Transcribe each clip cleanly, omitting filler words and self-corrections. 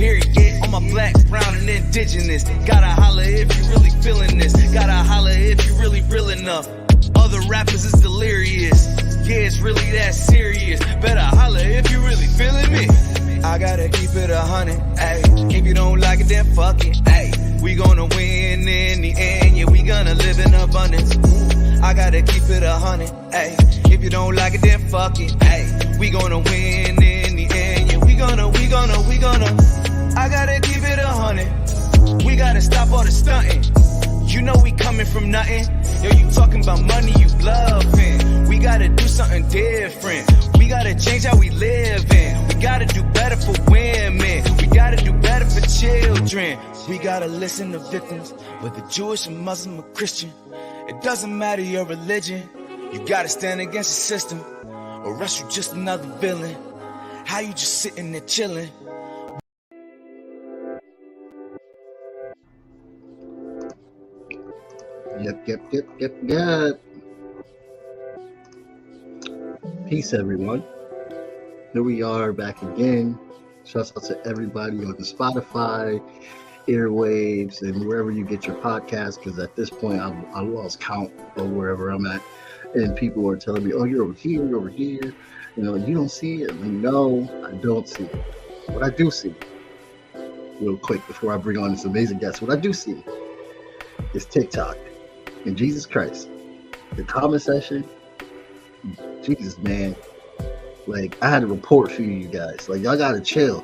period. On my black, brown, and indigenous. Gotta holler if you really feeling this. Gotta holler if you really real enough. Other rappers is delirious. Yeah, it's really that serious. Better holler if you really feeling me. I gotta keep it 100, ayy. If you don't like it, then fuck it, ayy. We gonna win in the end, yeah, we gonna live in abundance. I gotta keep it 100, ayy. If you don't like it, then fuck it, ayy. We gonna win in the end, yeah, we gonna. I gotta keep it 100. We gotta stop all the stunting. You know we coming from nothing. Yo, you talking about money, you bluffing. We gotta do something different. We gotta change how we live in. We gotta do better for women. We gotta do better for children. We gotta listen to victims, whether Jewish or Muslim or Christian. It doesn't matter your religion. You gotta stand against the system, or else you just another villain. How you just sitting there chilling? Yep. Peace, everyone. Here we are back again. Shouts out to everybody on the Spotify, airwaves, and wherever you get your podcast, because at this point I lost count of wherever I'm at, and people are telling me, oh, you're over here, you know, you don't see it. No, I don't see it. What I do see, real quick before I bring on this amazing guest, what I do see is TikTok. And Jesus Christ, the comment section, Jesus, man, like, I had a report for you guys. Like, y'all gotta chill.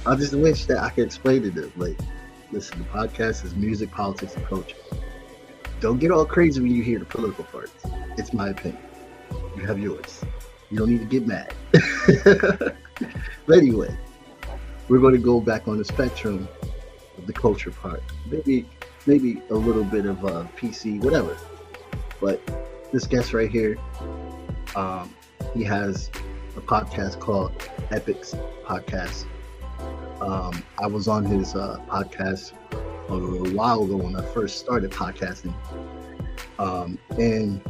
I just wish that I could explain to them, like, listen, the podcast is music, politics, and culture. Don't get all crazy when you hear the political parts. It's my opinion. You have yours. You don't need to get mad. But anyway, we're going to go back on the spectrum of the culture part. Maybe a little bit of PC, whatever. But this guest right here, he has a podcast called Epic's Podcast. I was on his podcast a little while ago when I first started podcasting. And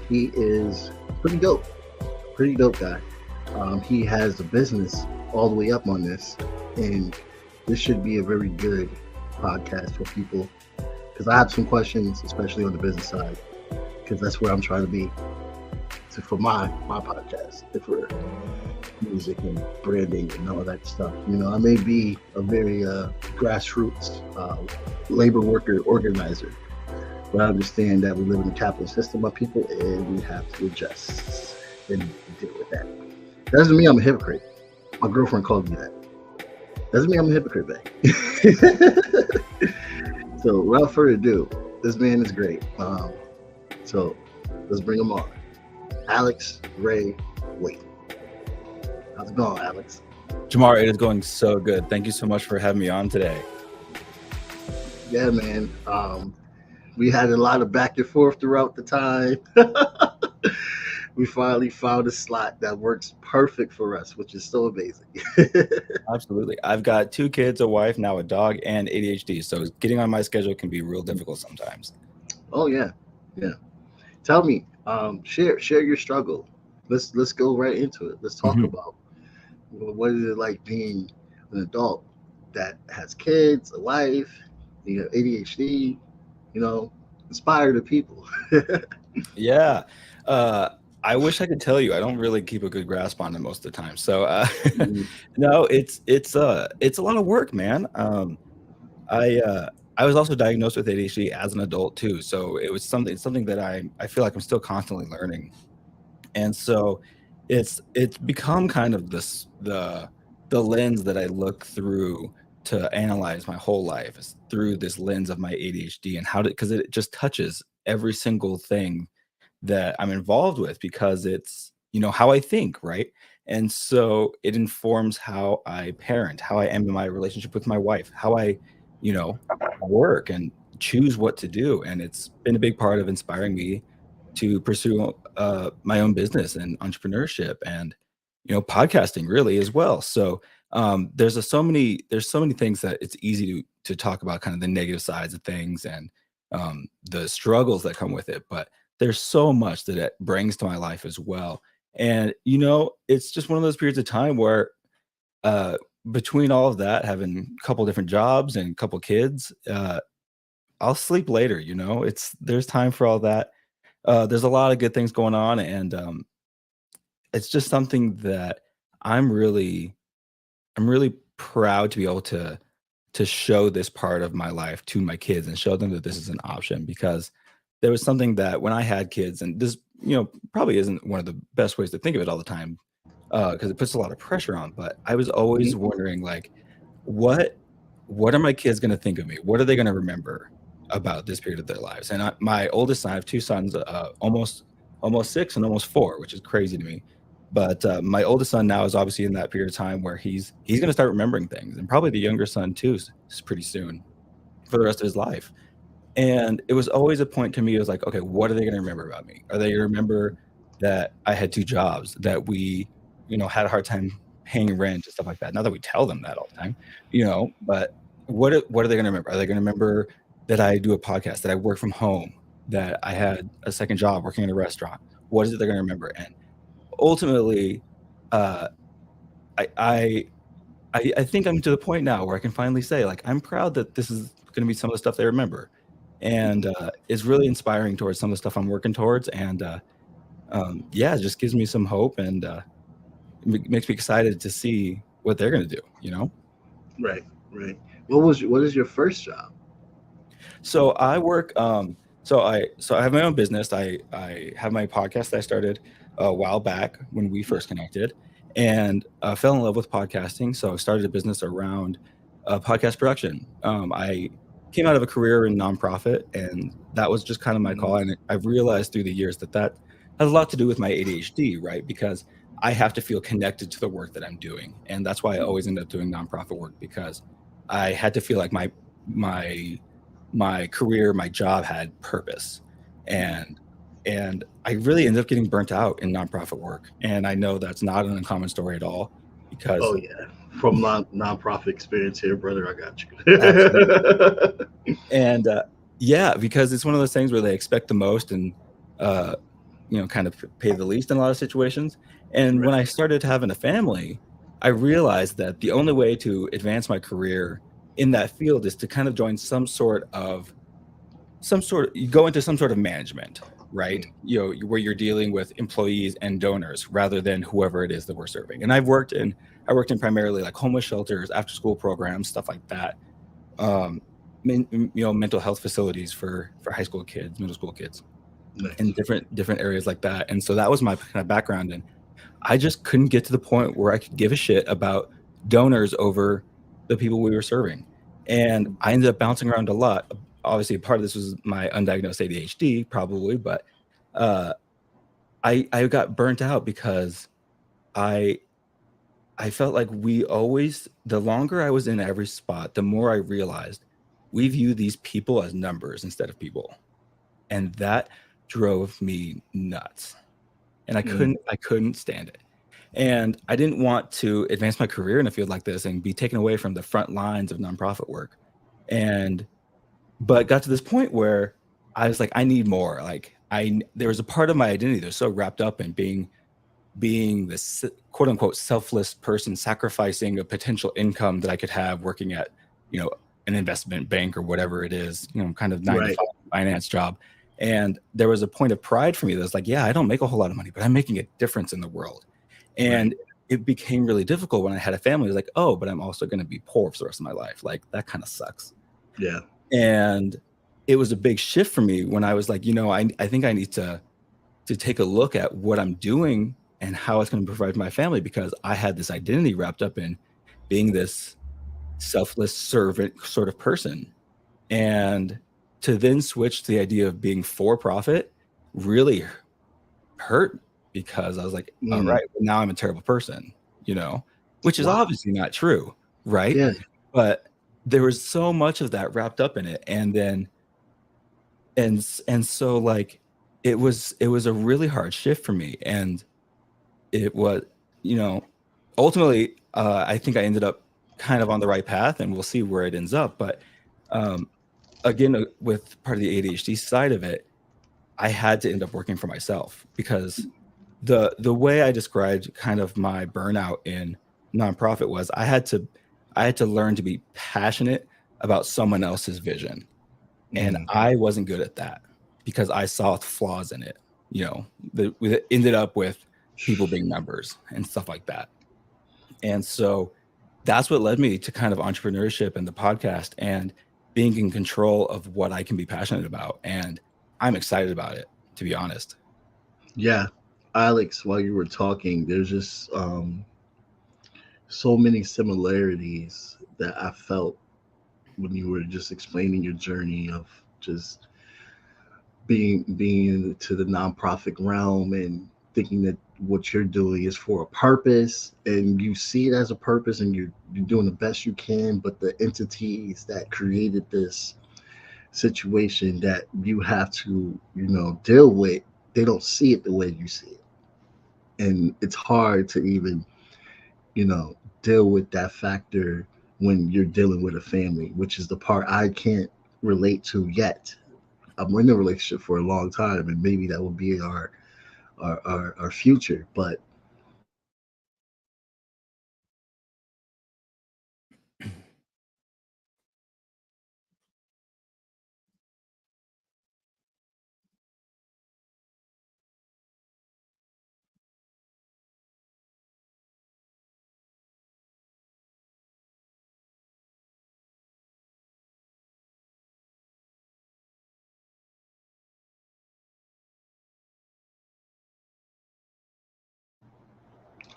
he is pretty dope guy. He has a business all the way up on this, and this should be a very good podcast for people, because I have some questions, especially on the business side, because that's where I'm trying to be. So for my podcast, for music and branding and all that stuff, you know, I may be a very grassroots labor worker organizer, but I understand that we live in a capitalist system, my people, and we have to adjust and deal with that. Doesn't mean I'm a hypocrite. My girlfriend called me that. Doesn't mean I'm a hypocrite, babe. So without further ado, this man is great. So let's bring him on. Alex Ray Waite. How's it going, Alex? Jamar, it is going so good. Thank you so much for having me on today. Yeah, man. We had a lot of back and forth throughout the time. We finally found a slot that works perfect for us, which is so amazing. Absolutely. I've got 2 kids, a wife, now a dog, and ADHD. So getting on my schedule can be real difficult sometimes. Oh, yeah. Tell me, share your struggle. Let's go right into it. Let's talk about what is it like being an adult that has kids, a wife, you know, ADHD, you know, inspire the people. Yeah. I wish I could tell you. I don't really keep a good grasp on it most of the time. So no, it's a lot of work, man. I was also diagnosed with ADHD as an adult too. So it was something that I feel like I'm still constantly learning. And so it's become kind of the lens that I look through to analyze my whole life, is through this lens of my ADHD, and because it just touches every single thing that I'm involved with, because it's, you know, how I think, right? And so it informs how I parent, how I am in my relationship with my wife, how I, you know, work and choose what to do. And it's been a big part of inspiring me to pursue my own business and entrepreneurship, and, you know, podcasting really as well. So there's so many things that it's easy to talk about, kind of the negative sides of things and the struggles that come with it. But there's so much that it brings to my life as well. And it's just one of those periods of time where uh between all of that, having a couple different jobs and a couple kids, I'll sleep later. There's time for all that. There's a lot of good things going on, and it's just something that I'm really I'm really proud to be able to show this part of my life to my kids and show them that this is an option, because there was something that when I had kids, and this probably isn't one of the best ways to think of it all the time, because it puts a lot of pressure on, but I was always Mhm. wondering, like, what what are my kids going to think of me? What are they going to remember about this period of their lives? And my oldest son, I have two sons, almost 6 and almost 4, which is crazy to me. But my oldest son now is obviously in that period of time where he's going to start remembering things, and probably the younger son too is pretty soon, for the rest of his life. And it was always a point to me. It was like, okay, what are they going to remember about me? Are they going to remember that I had two jobs, that we, had a hard time paying rent and stuff like that? Not that we tell them that all the time, but what are they going to remember? Are they going to remember that I do a podcast, that I work from home, that I had a second job working in a restaurant? What is it they're going to remember? And ultimately, uh, I, I I think I'm to the point now where I can finally say, like, I'm proud that this is going to be some of the stuff they remember, and it's really inspiring towards some of the stuff I'm working towards, and yeah, it just gives me some hope, and makes me excited to see what they're going to do. Right, right. What is your first job? So I work. So I have my own business. I have my podcast that I started a while back when we Yeah. first connected, and fell in love with podcasting. So I started a business around podcast production. I came out of a career in nonprofit, and that was just kind of my call. Mhm. And I've realized through the years that has a lot to do with my ADHD, right? Because I have to feel connected to the work that I'm doing, and that's why I always end up doing nonprofit work, because I had to feel like my my career, my job had purpose. And I really ended up getting burnt out in nonprofit work. And I know that's not an uncommon story at all, Oh because yeah, from nonprofit experience here, brother. I got absolutely. you. And yeah, because it's one of those things where they expect the most, and uh, kind of pay the least in a lot of situations. And when Right. I started having a family, I realized that the only way to advance my career in that field is to kind of join you go into some sort of management, right? Mm. Where you're dealing with employees and donors rather than whoever it is that we're serving. And I worked in primarily like homeless shelters, after school programs, stuff like that. um Mental health facilities for high school kids, middle school kids, Nice. and different areas like that. And so that was my kind of background, and I just couldn't get to the point where I could give a shit about donors over the people we were serving. And I ended up bouncing around a lot. Obviously, part of this was my undiagnosed ADHD, probably, but uh, I got burnt out because I I felt like the longer I was in every spot, the more I realized we view these people as numbers instead of people, and that drove me nuts. And Mm. I couldn't stand it. And I didn't want to advance my career in a field like this and be taken away from the front lines of nonprofit work. And but got to this point where I was like, I need more. Like, there was a part of my identity that was so wrapped up in being this quote unquote selfless person, sacrificing a potential income that I could have working at, you know, an investment bank or whatever it is, kind of 9 to Right. 5 finance job. And there was a point of pride for me that was like, yeah, I don't make a whole lot of money, but I'm making a difference in the world. Right. And it became really difficult when I had a family. It was like, oh, but I'm also going to be poor for the rest of my life. Like, that kind of sucks. Yeah. And it was a big shift for me when I was like, I think I need to take a look at what I'm doing and how it's going to provide for my family, because I had this identity wrapped up in being this selfless servant sort of person. And to then switch to the idea of being for profit really hurt, because I was like, all Mm. right, well, now I'm a terrible person, you know, which is Wow. obviously not true, right? Yeah. But there was so much of that wrapped up in it. And then and so, like, it was a really hard shift for me. And it was, you know ultimately, I think I ended up kind of on the right path, and we'll see where it ends up. But um again, with part of the ADHD side of it, I had to end up working for myself, because the way I described kind of my burnout in nonprofit was I had to learn to be passionate about someone else's vision. And Mm. I wasn't good at that because I saw flaws in it. You know, it ended up with people being members and stuff like that. And so that's what led me to kind of entrepreneurship and the podcast and being in control of what I can be passionate about. And I'm excited about it, to be honest. Yeah, Alex, while you were talking, there's just so many similarities that I felt when you were just explaining your journey of just being into the nonprofit realm and thinking that what you're doing is for a purpose and you see it as a purpose and you're doing the best you can, but the entities that created this situation that you have to, deal with, they don't see it the way you see it. And it's hard to even, you know, deal with that factor when you're dealing with a family, which is the part I can't relate to yet. I'm in a relationship for a long time, and maybe that will be our future. But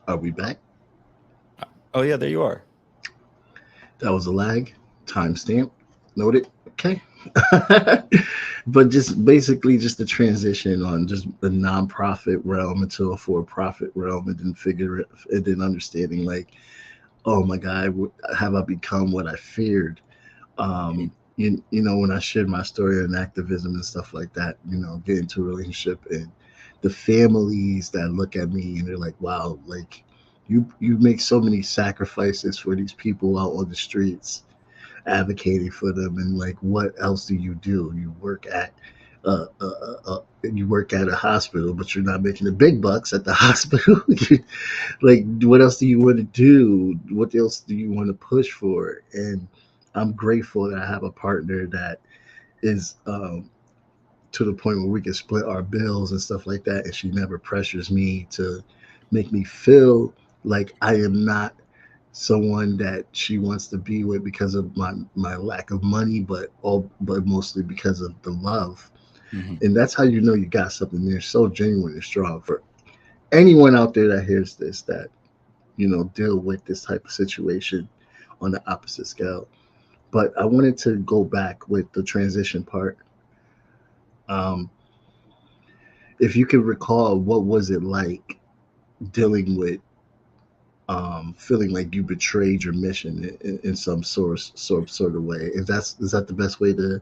are we back? Oh, yeah, there you are. That was a lag. Timestamp. Noted. Okay. But just basically just the transition on just the nonprofit realm into a for-profit realm, and then figure it, and then understanding like, oh my God, have I become what I feared? Mhm. When I shared my story and activism and stuff like that, get into a relationship and the families that look at me and they're like, wow, like you make so many sacrifices for these people out on the streets, advocating for them, and like, what else do? You work at you work at a hospital, but you're not making the big bucks at the hospital. Like, what else do you want to do? What else do you want to push for? And I'm grateful that I have a partner that is to the point where we can split our bills and stuff like that, and she never pressures me to make me feel like I am not someone that she wants to be with because of my lack of money, but mostly because of the love. Mhm. And that's how you know you got something there so genuine and strong. For anyone out there that hears this, that deal with this type of situation on the opposite scale. But I wanted to go back with the transition part. Um, if you can recall, what was it like dealing with feeling like you betrayed your mission in some sort of way? Is that the best way to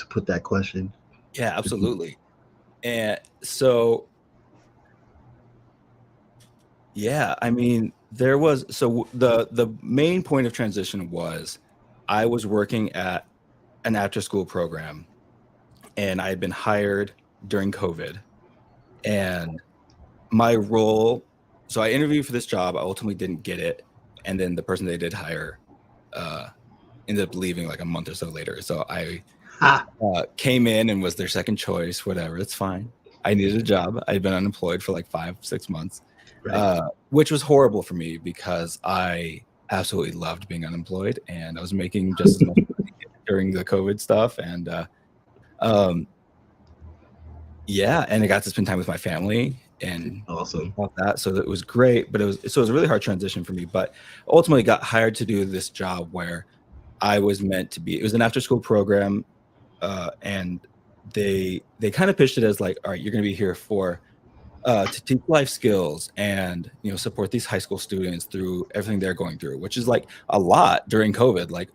put that question? Yeah, absolutely. And so, yeah, I mean, there was so the main point of transition was I was working at an after school program and I had been hired during COVID. And my role, so I interviewed for this job. I ultimately didn't get it. And then the person they did hire uh, ended up leaving like a month or so later. So I Ha! came in and was their second choice, whatever. It's fine. I needed a job. I'd been unemployed for like 5, 6 months, Right. which was horrible for me because I absolutely loved being unemployed and I was making just as much money during the COVID stuff. And um, yeah, and I got to spend time with my family and Awesome. about that. So that was great, but it was a really hard transition for me. But ultimately got hired to do this job where I was meant to be. It was an after school program, and they kind of pitched it as like, all right, you're going to be here for to teach life skills and support these high school students through everything they're going through, which is like a lot during COVID. Like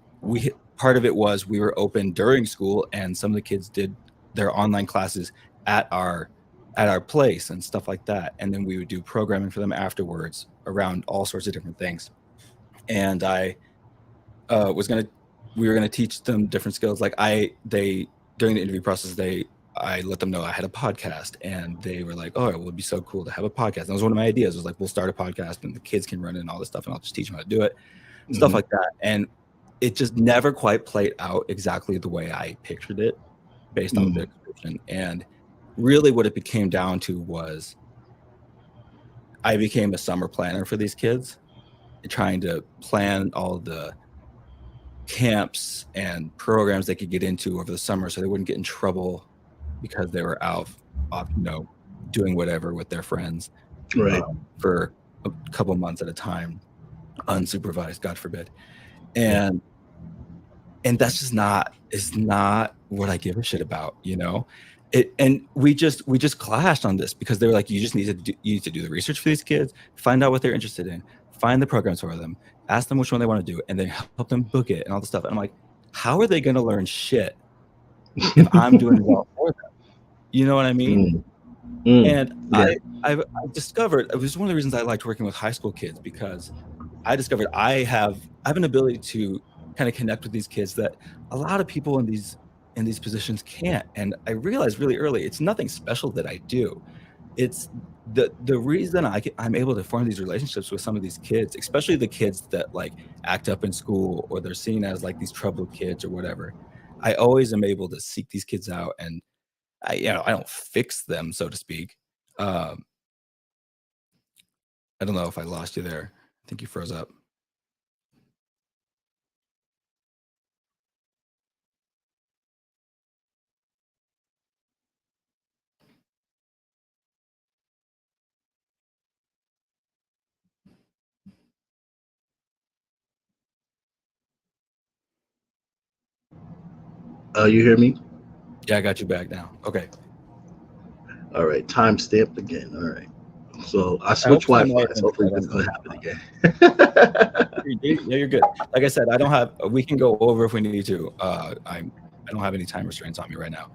part of it was we were open during school, and some of the kids did their online classes at our place and stuff like that, and then we would do programming for them afterwards around all sorts of different things. And I was gonna we were gonna teach them different skills. Like they during the interview process, they I let them know I had a podcast, and they were like, "Oh, it would be so cool to have a podcast." And that was one of my ideas. It was like, we'll start a podcast, and the kids can run it and all this stuff, and I'll just teach them how to do it, stuff Hmm. like that. And it just never quite played out exactly the way I pictured it, based on the big description. And really, what it came down to was I became a summer planner for these kids, trying to plan all the camps and programs they could get into over the summer so they wouldn't get in trouble because they were off, doing whatever with their friends Right. for a couple months at a time, unsupervised, God forbid. Yeah. And that's just is not what I give a shit about, It, and we just clashed on this because they were like, you need to do the research for these kids, find out what they're interested in, find the programs for them, ask them which one they want to do, and then help them book it and all the stuff. And I'm like, how are they going to learn shit if I'm doing it all for them? You know what I mean? And Yeah. I've discovered, it was one of the reasons I liked working with high school kids, because I discovered I have an ability to kind of connect with these kids that a lot of people in these positions can't. And I realized really early, it's nothing special that I do. It's the reason I'm able to form these relationships with some of these kids, especially the kids that like act up in school, or they're seen as like these troubled kids or whatever. I always am able to seek these kids out, and I don't fix them, so to speak. I don't know if I lost you there. I think you froze up. You hear me? Yeah, I got you back now. Okay. All right. Time stamped again. All right. So I I hope switched someone Wi-Fi. else So hopefully understood this that. doesn't happen again. Yeah, you're good. Like I said, I don't have. We can go over if we need to. I don't have any time restraints on me right now.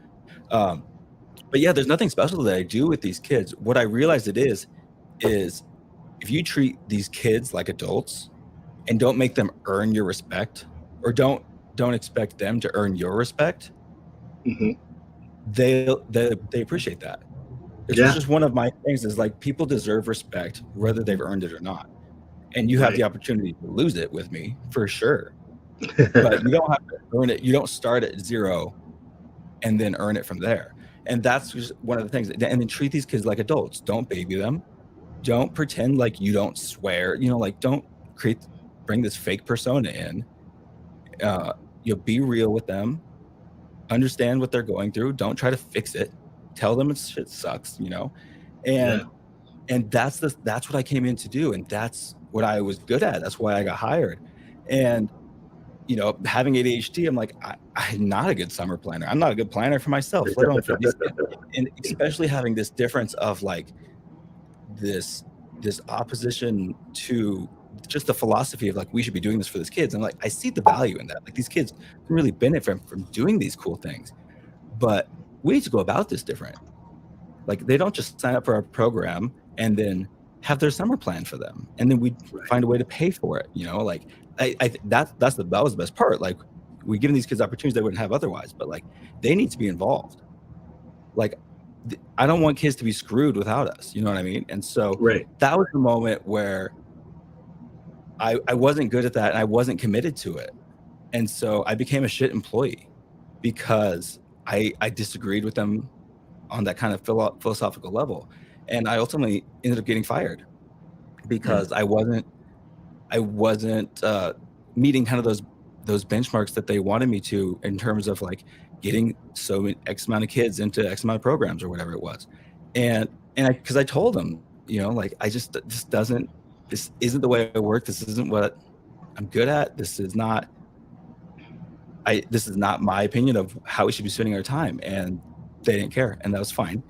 But yeah, there's nothing special that I do with these kids. What I realized it is if you treat these kids like adults and don't make them earn your respect, or don't expect them to earn your respect, Hmm. they appreciate that. It's Yeah. just one of my things is like, people deserve respect whether they've earned it or not. And you have Right. the opportunity to lose it with me for sure. But you don't have to earn it. You don't start at zero and then earn it from there. And that's just one of the things. And then treat these kids like adults. Don't baby them. Don't pretend like you don't swear. Like, don't bring this fake persona in. You'll be real with them. Understand what they're going through. Don't try to fix it. Tell them shit sucks. Yeah. And that's what I came in to do, and that's what I was good at. That's why I got hired. And having ADHD, I'm like, I'm not a good summer planner. I'm not a good planner for myself, let alone for these kids. And especially having this difference of like this opposition to just the philosophy of like, we should be doing this for these kids. And like, I see the value in that. Like, these kids can really benefit from doing these cool things, but we need to go about this different. Like, they don't just sign up for our program and then have their summer plan for them, and then we find a way to pay for it. Like, that was the best part. Like, we give these kids opportunities they wouldn't have otherwise, but like, they need to be involved. Like, I don't want kids to be screwed without us. You know what I mean? And so Right. that was the moment where I wasn't good at that, and I wasn't committed to it. And so I became a shit employee because I disagreed with them on that kind of philosophical level. And I ultimately ended up getting fired because I wasn't meeting kind of those benchmarks that they wanted me to, in terms of like getting X amount of kids into X amount of programs or whatever it was. And because I told them, like, this isn't the way I work. This isn't what I'm good at. This is not my opinion of how we should be spending our time. And they didn't care, and that was fine.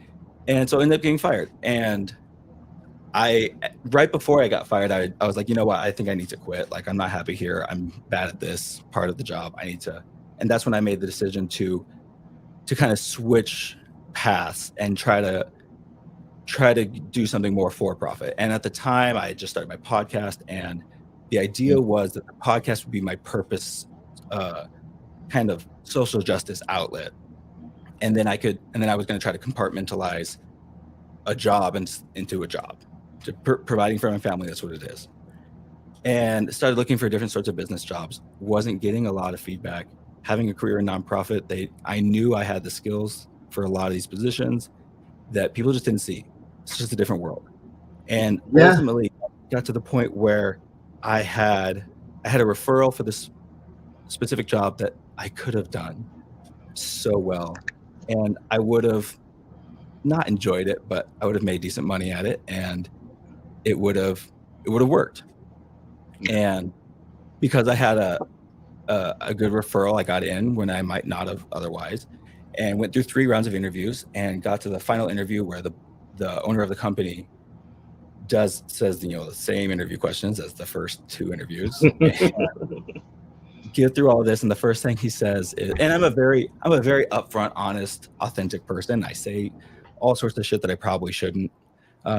And so I ended up getting fired. And right before I got fired, I was like, you know what? I think I need to quit. Like, I'm not happy here. I'm bad at this part of the job. I need to. And that's when I made the decision to kind of switch paths and try to do something more for profit. And at the time, I had just started my podcast, and the idea was that the podcast would be my purpose, kind of social justice outlet. and then I was going to try to compartmentalize a job into a job, providing for my family. That's what it is. And started looking for different sorts of business jobs. Wasn't getting a lot of feedback. Having a career in nonprofit, I knew I had the skills for a lot of these positions that people just didn't see. It's just a different world. And ultimately got to the point where I had a referral for this specific job that I could have done so well, and I would have not enjoyed it, but I would have made decent money at it, and it would have worked. And because I had a good referral, I got in when I might not have otherwise, and went through 3 rounds of interviews and got to the final interview where the owner of the company says the same interview questions as the first 2 interviews. Get through all of this, and the first thing he says is, and I'm a very upfront, honest, authentic person. I say all sorts of shit that I probably shouldn't,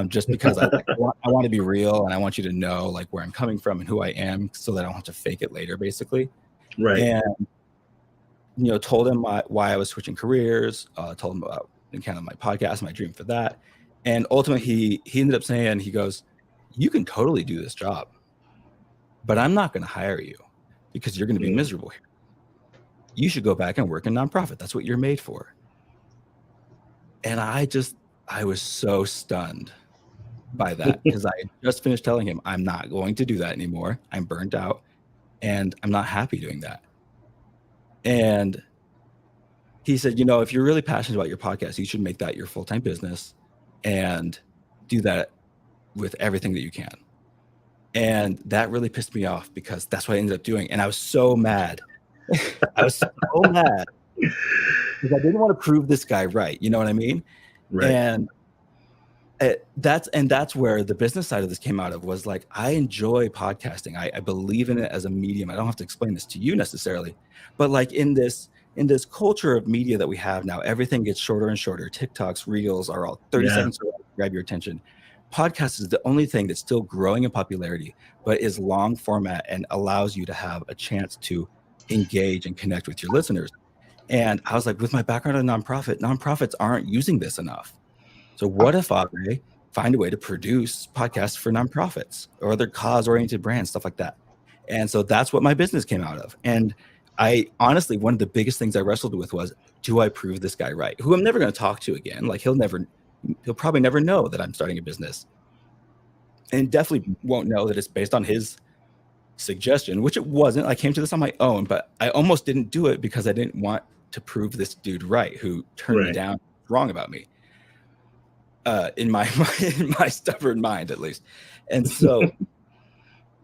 just because I want to be real, and I want you to know like where I'm coming from and who I am, so that I don't have to fake it later, basically. Right. And told him why I was switching careers. Told him about kind of my podcast, my dream for that, and ultimately he ended up saying, he goes, "You can totally do this job, but I'm not going to hire you because you're going to be miserable here. You should go back and work in nonprofit. That's what you're made for." And I was so stunned by that, because I just finished telling him I'm not going to do that anymore. I'm burnt out and I'm not happy doing that. And he said, if you're really passionate about your podcast, you should make that your full-time business and do that with everything that you can. And that really pissed me off, because that's what I ended up doing. And I was so mad. I was so mad because I didn't want to prove this guy right. You know what I mean? Right. And that's where the business side of this came out of, was like, I enjoy podcasting. I believe in it as a medium. I don't have to explain this to you necessarily, but like in this culture of media that we have now, everything gets shorter and shorter. TikToks, Reels are all 30 seconds to grab your attention. Podcast is the only thing that's still growing in popularity, but is long format and allows you to have a chance to engage and connect with your listeners. And I was like, with my background in nonprofits aren't using this enough. So what if I find a way to produce podcasts for nonprofits or other cause-oriented brands, stuff like that? And so that's what my business came out of. And I honestly, one of the biggest things I wrestled with was, do I prove this guy right? Who I'm never going to talk to again. Like he'll probably never know that I'm starting a business, and definitely won't know that it's based on his suggestion, which it wasn't. I came to this on my own, but I almost didn't do it because I didn't want to prove this dude right, who turned me down, wrong about me, in my stubborn mind, at least. And so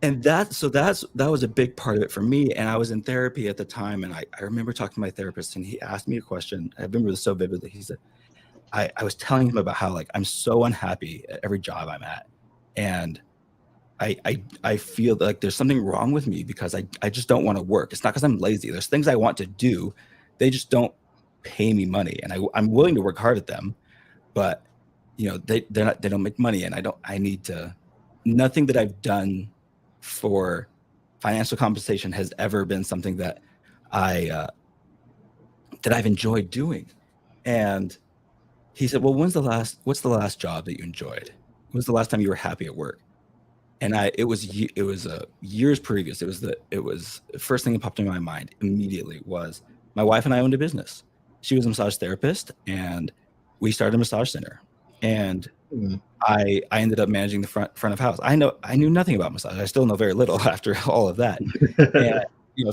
that was a big part of it for me. And I was in therapy at the time, and I remember talking to my therapist, and he asked me a question. I remember this so vividly. He said, I was telling him about how like I'm so unhappy at every job I'm at, and I feel like there's something wrong with me because I just don't want to work. It's not because I'm lazy. There's things I want to do, they just don't pay me money, and I'm willing to work hard at them, but they don't make money, and I need to. Nothing that I've done for financial compensation has ever been something that I've enjoyed doing. And he said, well, what's the last job that you enjoyed? When's the last time you were happy at work? And it was years previous. It was the first thing that popped in my mind immediately was my wife and I owned a business. She was a massage therapist, and we started a massage center. And I ended up managing the front of house. I knew nothing about massage. I still know very little after all of that. And,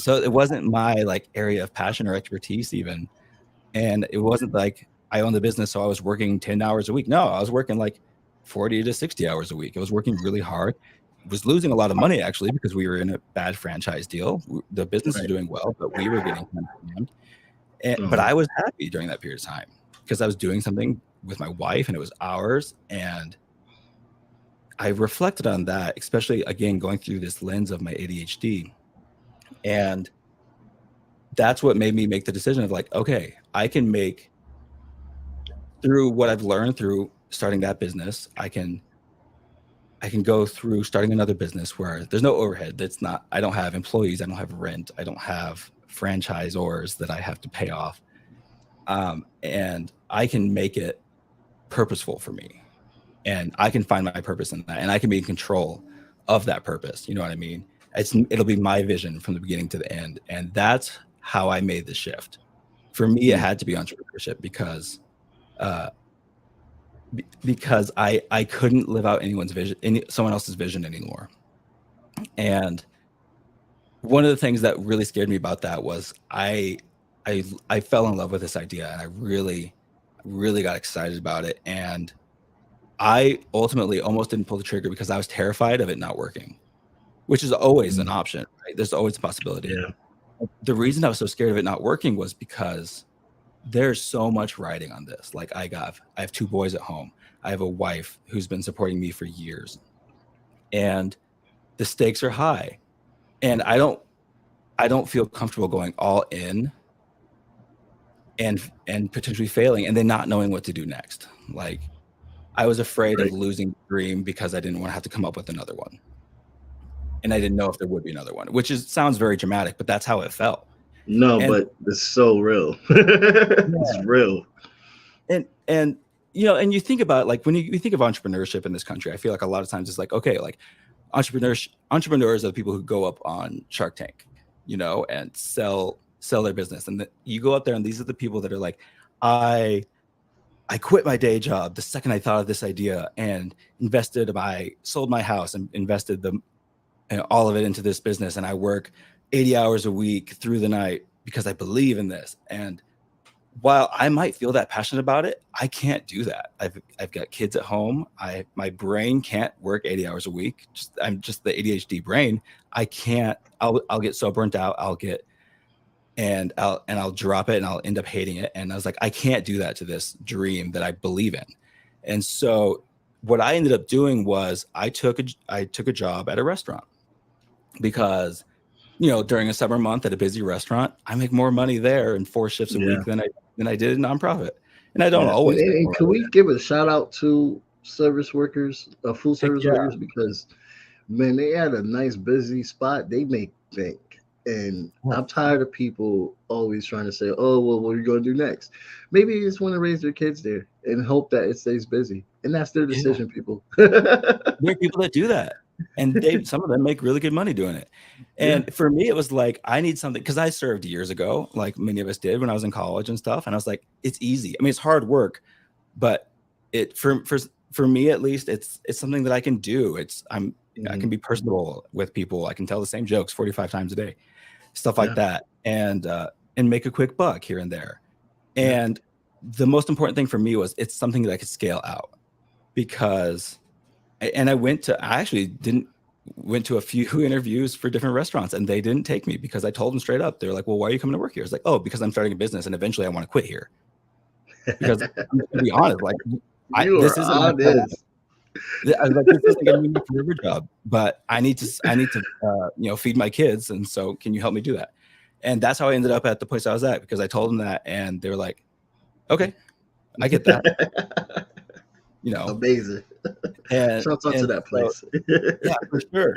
so it wasn't my like area of passion or expertise even. And it wasn't like I owned the business, so I was working 10 hours a week. No, I was working like 40 to 60 hours a week. I was working really hard. Was losing a lot of money actually, because we were in a bad franchise deal. The business was doing well, but we were getting scammed. But I was happy during that period of time because I was doing something with my wife, and it was ours. And I reflected on that, especially again going through this lens of my ADHD, and that's what made me make the decision of like, okay, I can make, through what I've learned through starting that business, I can go through starting another business where there's no overhead. I don't have employees, I don't have rent, I don't have franchisors that I have to pay off. And I can make it purposeful for me, and I can find my purpose in that, and I can be in control of that purpose. You know what I mean? It'll be my vision from the beginning to the end, and that's how I made the shift. For me, it had to be entrepreneurship because I couldn't live out anyone's vision, someone else's vision anymore. And one of the things that really scared me about that was I fell in love with this idea, and I really got excited about it. And I ultimately almost didn't pull the trigger because I was terrified of it not working, which is always an option, right? There's always a possibility. Yeah. The reason I was so scared of it not working was because there's so much riding on this. Like I have 2 boys at home. I have a wife who's been supporting me for years, and the stakes are high. And I don't feel comfortable going all in and potentially failing and then not knowing what to do next. Like I was afraid of losing the dream because I didn't want to have to come up with another one. And I didn't know if there would be another one, which sounds very dramatic, but that's how it felt. No, but it's so real. It's real. And you know, and you think about like when you think of entrepreneurship in this country, I feel like a lot of times it's like, okay, like entrepreneurs are the people who go up on Shark Tank, you know, and sell their business. And you go up there and these are the people that are like, I quit my day job the second I thought of this idea and sold my house and invested all of it into this business. And I work 80 hours a week through the night because I believe in this. And while I might feel that passionate about it, I can't do that. I've got kids at home. My brain can't work 80 hours a week. I'm just the ADHD brain. I can't. I'll get so burnt out. I'll drop it and I'll end up hating it. And I was like, I can't do that to this dream that I believe in. And so what I ended up doing was I took a job at a restaurant because, you know, during a summer month at a busy restaurant, I make more money there in 4 shifts a week than I did in nonprofit. And I don't always. And can we give a shout out to service workers, food service workers, because man, they had a nice busy spot. They make bank. And I'm tired of people always trying to say, oh, well, what are you going to do next? Maybe they just want to raise their kids there and hope that it stays busy. And that's their decision, people. There are people that do that. And some of them make really good money doing it. And for me, it was like, I need something, because I served years ago, like many of us did when I was in college and stuff. And I was like, it's easy. I mean, it's hard work, but for me, at least, it's something that I can do. I can be personable with people. I can tell the same jokes 45 times a day, stuff like that. And make a quick buck here and there. And the most important thing for me was it's something that I could scale out, because I went to a few interviews for different restaurants and they didn't take me because I told them straight up. They're like, well, why are you coming to work here? It's like, oh, because I'm starting a business and eventually I want to quit here. Because I'm going to be honest, like this isn't I was like, this isn't going to be my forever job, but I need to feed my kids. And so can you help me do that? And that's how I ended up at the place I was at, because I told them that and they were like, okay, I get that. You know, amazing. And shout out to that place. Yeah, for sure.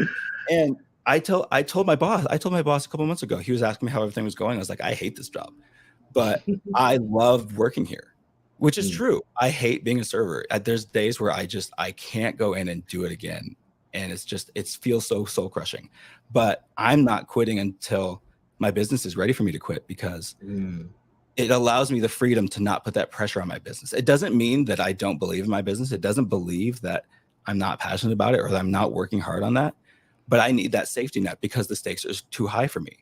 And I told my boss a couple months ago, he was asking me how everything was going. I was like, I hate this job, but I love working here, which is true. I hate being a server. There's days where I can't go in and do it again. And it feels so soul crushing, but I'm not quitting until my business is ready for me to quit, because it allows me the freedom to not put that pressure on my business. It doesn't mean that I don't believe in my business. It doesn't believe that I'm not passionate about it or that I'm not working hard on that, but I need that safety net because the stakes are too high for me.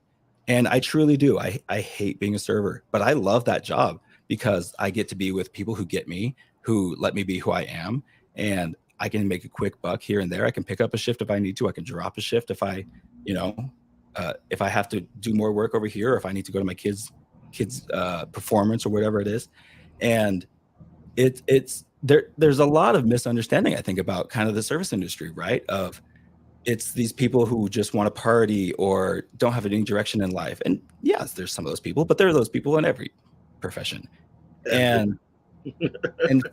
And I truly do. I hate being a server, but I love that job because I get to be with people who get me, who let me be who I am. And I can make a quick buck here and there. I can pick up a shift if I need to. I can drop a shift if I have to do more work over here, or if I need to go to my kids performance or whatever it is. And there's a lot of misunderstanding, I think, about kind of the service industry, right? It's these people who just want to party or don't have any direction in life. And yes, there's some of those people, but there are those people in every profession. And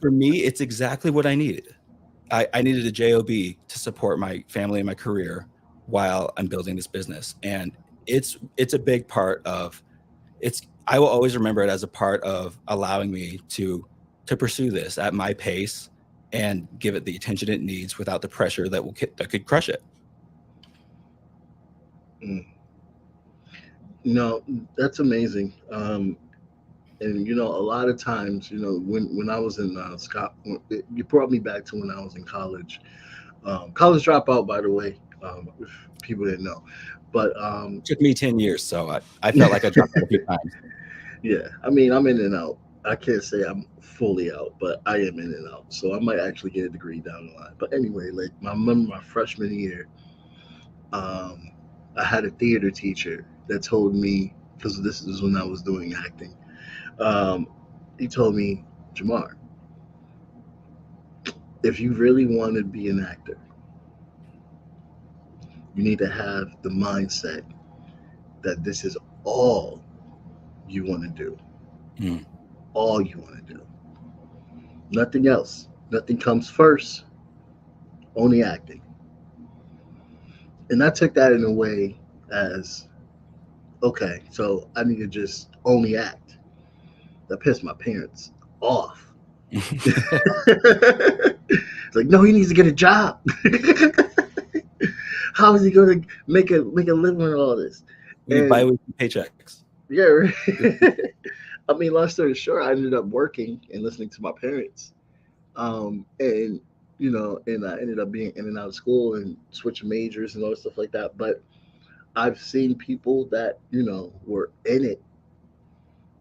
for me, it's exactly what I needed. I needed a job to support my family and my career while I'm building this business. And it's a big part of I will always remember it as a part of allowing me to pursue this at my pace and give it the attention it needs without the pressure that could crush it. Mm. No, that's amazing. And a lot of times, when I was in Scott, you brought me back to when I was in college. College dropout, by the way, if people didn't know. But It took me 10 years, so I felt like I dropped out a few times. yeah, I mean, I'm in and out. I can't say I'm fully out, but I am in and out. So I might actually get a degree down the line. But anyway, like I remember my freshman year, um, I had a theater teacher that told me, because this is when I was doing acting. Um, he told me, Jamar, if you really want to be an actor, you need to have the mindset that this is all you want to do. Mm. All you want to do. Nothing else. Nothing comes first. Only acting. And I took that in a way as, okay, so I need to just only act. That pissed my parents off. It's like, no, he needs to get a job. How is he going to make a living with all this? We And bi-weekly paychecks. yeah, right. I mean, long story short, I ended up working and listening to my parents. And and I ended up being in and out of school and switching majors and all that stuff like that. But I've seen people that were in it,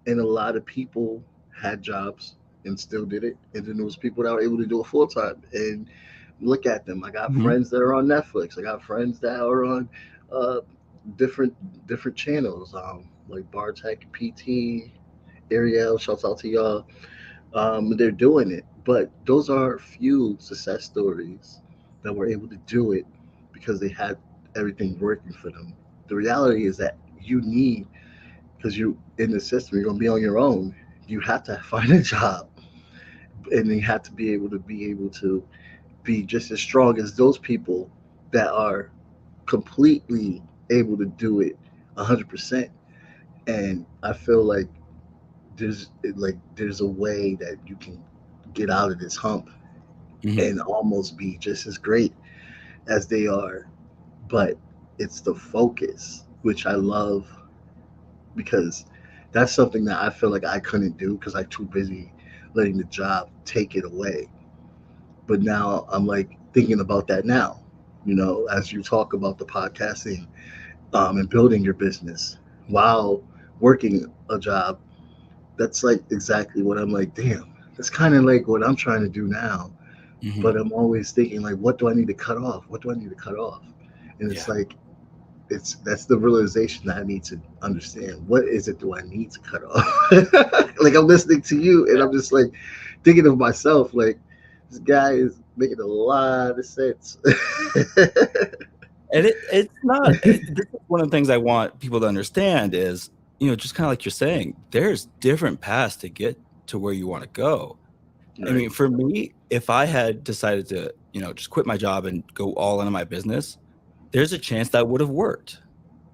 and a lot of people had jobs and still did it, and then there was people that were able to do it full time. And look at them. I got Mhm. friends that are on Netflix. I got friends that are on uh, different channels, like Bartek, PT, Ariel. Shouts out to y'all. They're doing it, but those are few success stories that were able to do it because they had everything working for them. The reality is that you need, because you in the system, you're going to be on your own. You have to find a job, and you have to be just as strong as those people that are completely able to do it 100%. And I feel like there's a way that you can get out of this hump Mhm. and almost be just as great as they are, but it's the focus, which I love, because that's something that I feel like I couldn't do because I'm too busy letting the job take it away. But now I'm like thinking about that now, as you talk about the podcasting, and building your business while working a job. That's like exactly what I'm like, damn, that's kind of like what I'm trying to do now. Mhm. But I'm always thinking, like, what do I need to cut off? What do I need to cut off? And it's Yeah. like, that's the realization that I need to understand. What is it do I need to cut off? Like, I'm listening to you and I'm just like thinking of myself, like, this guy is making a lot of sense. And it's not this is one of the things I want people to understand is, just kind of like you're saying, there's different paths to get to where you want to go. I Right. mean, for me, if I had decided to, just quit my job and go all into my business, there's a chance that would have worked.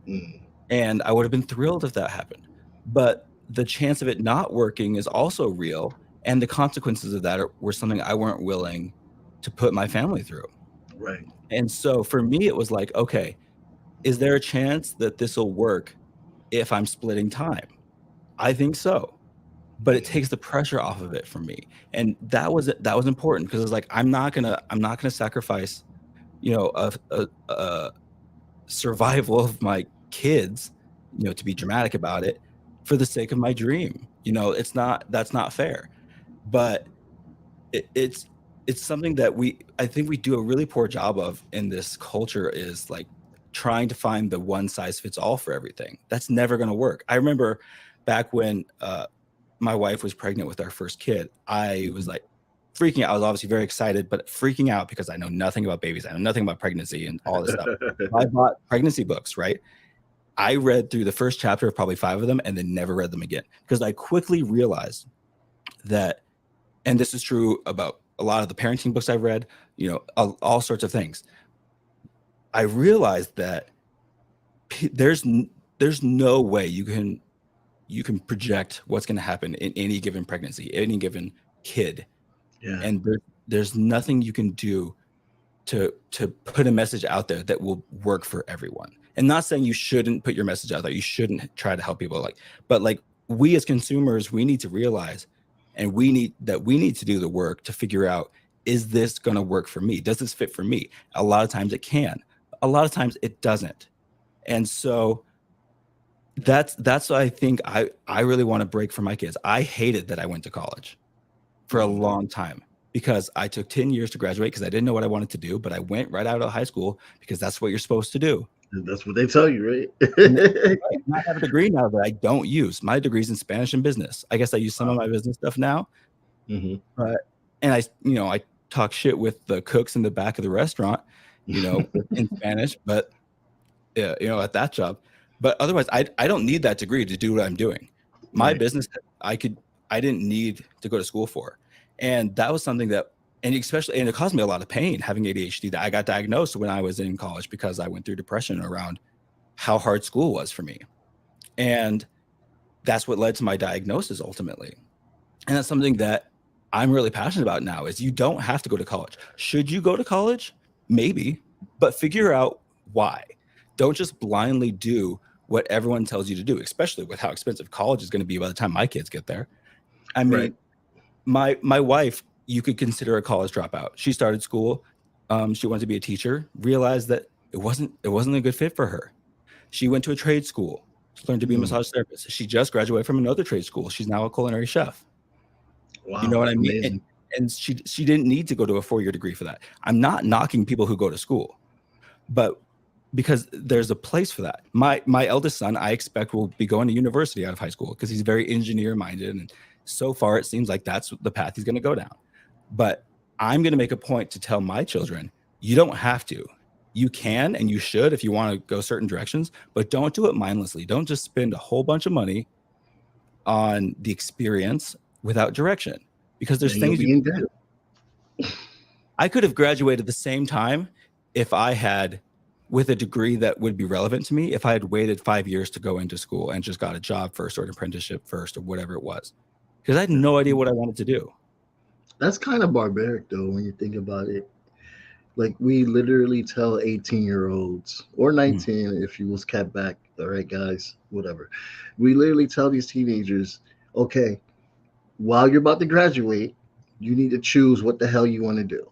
Mm, And I would have been thrilled if that happened. But the chance of it not working is also real. And the consequences of that were something I weren't willing to put my family through. right. And so for me, it was like, okay, is there a chance that this will work if I'm splitting time? I think so. But it Hmm. takes the pressure off of it for me. And that was important because it's like I'm not gonna sacrifice, a survival of my kids, to be dramatic about it, for the sake of my dream. That's not fair. But it's something that I think we do a really poor job of in this culture is like trying to find the one size fits all for everything. That's never going to work. I remember back when my wife was pregnant with our first kid, I was like freaking out. I was obviously very excited, but freaking out because I know nothing about babies. I know nothing about pregnancy and all this stuff. I bought pregnancy books, right? I read through the first chapter of probably 5 of them and then never read them again because I quickly realized that, and this is true about a lot of the parenting books I've read, all sorts of things. I realized that there's no way you can project what's going to happen in any given pregnancy, any given kid. Yeah. And there's nothing you can do to put a message out there that will work for everyone. And not saying you shouldn't put your message out there, you shouldn't try to help people, but we as consumers, we need to realize, and we need to do the work to figure out, is this going to work for me? Does this fit for me? A lot of times it can, a lot of times it doesn't. And so that's what I think I really want to break for my kids. I hated that I went to college for a long time, because I took 10 years to graduate because I didn't know what I wanted to do, but I went right out of high school because that's what you're supposed to do. That's what they tell you, right? And I have a degree now that I don't use. My degree's in Spanish and business. I guess I use some of my business stuff now. Mm-hmm. And I talk shit with the cooks in the back of the restaurant, in Spanish, but at that job. But otherwise, I don't need that degree to do what I'm doing. My business, I didn't need to go to school for. And that was something that, and it caused me a lot of pain having ADHD, that I got diagnosed when I was in college because I went through depression around how hard school was for me. And that's what led to my diagnosis ultimately. And that's something that I'm really passionate about now, is you don't have to go to college. Should you go to college? Maybe, but figure out why. Don't just blindly do what everyone tells you to do, especially with how expensive college is going to be by the time my kids get there. I mean, my wife, you could consider a college dropout. She started school. She wanted to be a teacher, realized that it wasn't a good fit for her. She went to a trade school, learned to be a massage therapist. She just graduated from another trade school. She's now a culinary chef. Wow, you know what I mean? amazing. And she didn't need to go to a 4-year degree for that. I'm not knocking people who go to school, but because there's a place for that. My eldest son, I expect, will be going to university out of high school because he's very engineer minded, and so far it seems like that's the path he's going to go down. But I'm going to make a point to tell my children, you don't have to. You can and you should if you want to go certain directions, but don't do it mindlessly. Don't just spend a whole bunch of money on the experience without direction, because there's things I could have graduated the same time if I had, with a degree that would be relevant to me, if I had waited 5 years to go into school and just got a job first or an apprenticeship first or whatever it was, because I had no idea what I wanted to do. That's kind of barbaric, though, when you think about it. Like, we literally tell 18-year-olds, or 19 if you was kept back, all right, guys, whatever. We literally tell these teenagers, okay, while you're about to graduate, you need to choose what the hell you want to do.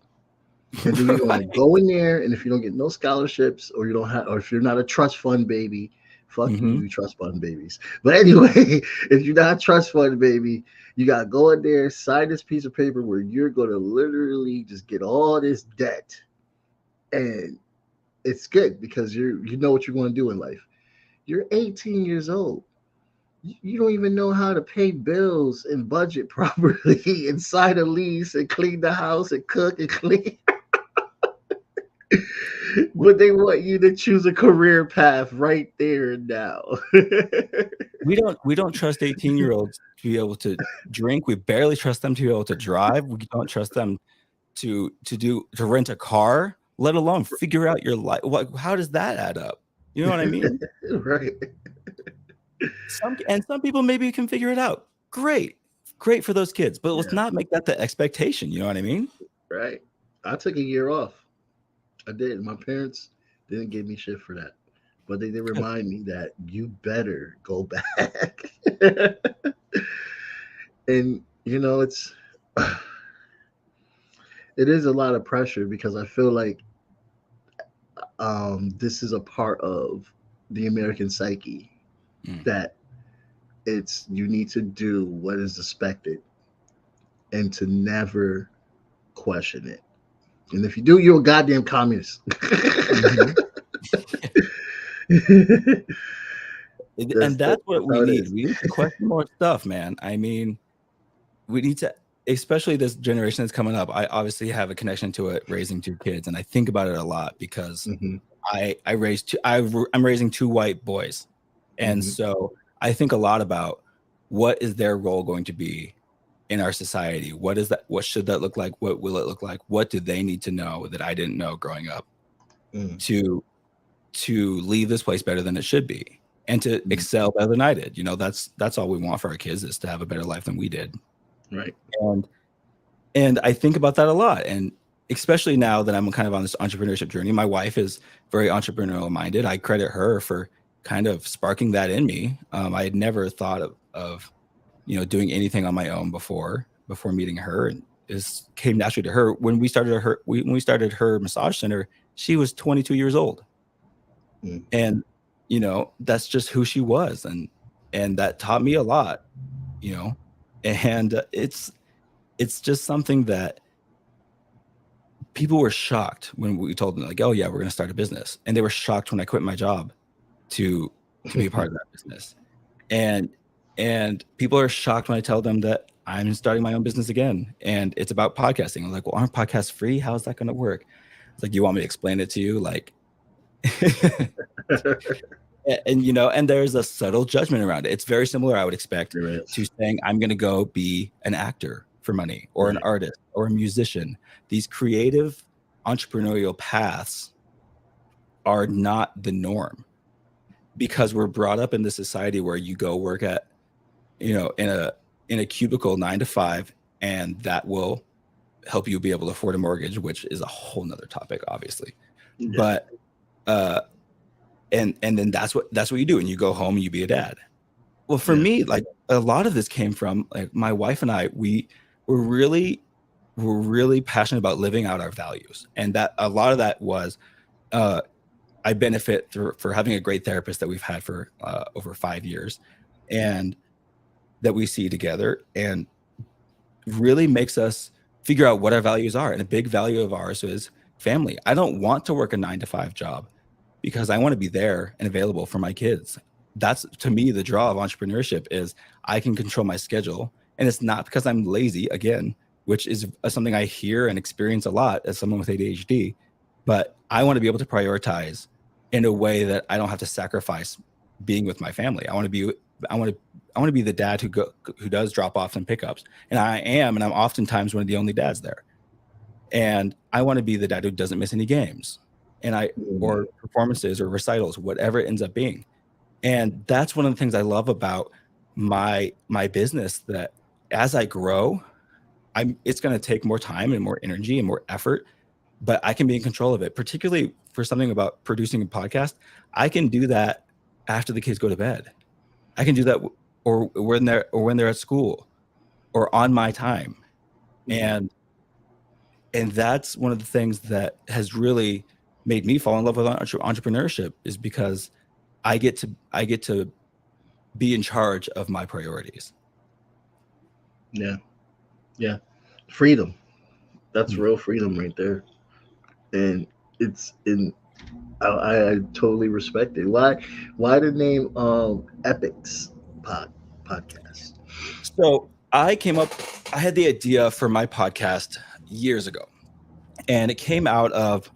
And then you want to go in there, and if you don't get no scholarships, or you don't have, or if you're not a trust fund baby, fuck you trust fund babies. But anyway, if you're not a trust fund baby, you gotta go in there, sign this piece of paper where you're gonna literally just get all this debt, and it's good because you know what you're going to do in life. You're 18 years old. You don't even know how to pay bills and budget properly and sign a lease and clean the house and cook and clean. But they want you to choose a career path right there and now. We don't trust 18-year-olds to be able to drink. We barely trust them to be able to drive. We don't trust them to rent a car, let alone figure out your life. How does that add up? You know what I mean? Right. Some people maybe can figure it out. Great for those kids, but let's not make that the expectation. You know what I mean? Right. I took a year off. I did. My parents didn't give me shit for that, but they did remind me that you better go back. And it is a lot of pressure because I feel like this is a part of the American psyche that you need to do what is expected and to never question it. And if you do, you're a goddamn communist. And that's what we need. We need to question more stuff, man. I mean, we need to, especially this generation that's coming up. I obviously have a connection to it, raising 2 kids, and I think about it a lot because I'm raising 2 white boys, and so I think a lot about what is their role going to be in our society. What is that? What should that look like? What will it look like? What do they need to know that I didn't know growing up to leave this place better than it should be? and to excel better than I did. You know, that's all we want for our kids, is to have a better life than we did. Right. And I think about that a lot. And especially now that I'm kind of on this entrepreneurship journey, my wife is very entrepreneurial minded. I credit her for kind of sparking that in me. I had never thought of doing anything on my own before meeting her, and it came naturally to her. When we started her massage center, she was 22 years old. And that's just who she was, and that taught me a lot, and it's just something that people were shocked when we told them, like, oh yeah, we're going to start a business. And they were shocked when I quit my job to be a part of that business. And people are shocked when I tell them that I'm starting my own business again. And it's about podcasting. I'm like, well, aren't podcasts free? How is that going to work? It's like, you want me to explain it to you? Like, and there's a subtle judgment around it. It's very similar, I would expect, to saying I'm going to go be an actor for money, or an artist, or a musician. These creative entrepreneurial paths are not the norm, because we're brought up in this society where you go work at, in a cubicle 9 to 5, and that will help you be able to afford a mortgage, which is a whole nother topic, obviously. But and then that's what you do, and you go home and you be a dad. Well, for me, like, a lot of this came from, like, my wife and I, we're really passionate about living out our values, and that a lot of that was I benefit for having a great therapist that we've had for over 5 years, and that we see together, and really makes us figure out what our values are. And a big value of ours is family. I don't want to work a 9 to 5 job, because I want to be there and available for my kids. That's, to me, the draw of entrepreneurship, is I can control my schedule. And it's not because I'm lazy, again, which is something I hear and experience a lot as someone with ADHD, but I want to be able to prioritize in a way that I don't have to sacrifice being with my family. I want to be the dad who does drop-offs and pickups. And I'm oftentimes one of the only dads there. And I want to be the dad who doesn't miss any games, or performances or recitals, whatever it ends up being. And that's one of the things I love about my business, that as I grow, it's going to take more time and more energy and more effort, but I can be in control of it. Particularly for something about producing a podcast, I can do that after the kids go to bed. I can do that or when they're at school, or on my time. And that's one of the things that has really made me fall in love with entrepreneurship, is because I get to be in charge of my priorities. Yeah. Freedom. That's real freedom right there. And I totally respect it. Why the name Epics podcast? So I had the idea for my podcast years ago, and it came out of,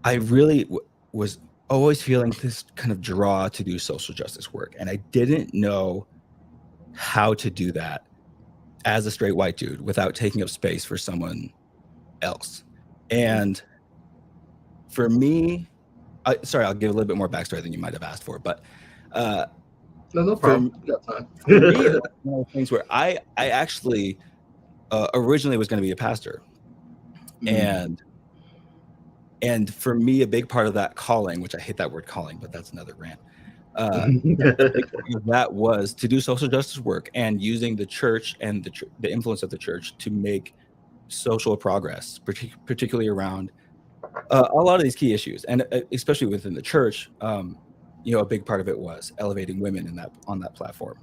I really was always feeling this kind of draw to do social justice work, and I didn't know how to do that as a straight white dude without taking up space for someone else. And for me, sorry, I'll give a little bit more backstory than you might have asked for, but no problem. You got time. For me, that's one of the things where I actually originally was going to be a pastor, and for me, a big part of that calling, which I hate that word calling, but that's another rant. That was to do social justice work, and using the church and the influence of the church to make social progress, particularly around a lot of these key issues, and especially within the church. A big part of it was elevating women on that platform.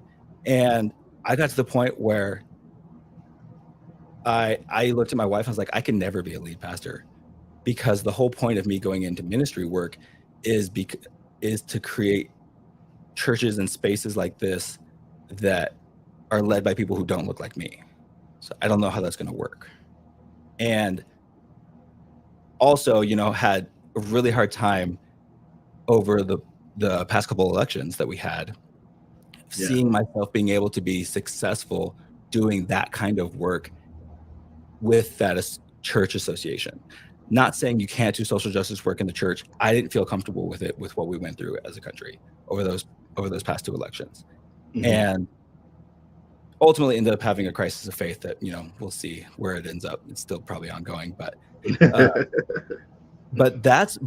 And I got to the point where I looked at my wife and I was like, I can never be a lead pastor, because the whole point of me going into ministry work is to create churches and spaces like this that are led by people who don't look like me. So I don't know how that's going to work. And also, had a really hard time over the past couple elections that we had, seeing myself being able to be successful doing that kind of work with that church association. not saying you can't do social justice work in the church. I didn't feel comfortable with it, with what we went through as a country over those past 2 elections. And ultimately ended up having a crisis of faith that, we'll see where it ends up. It's still probably ongoing, but that's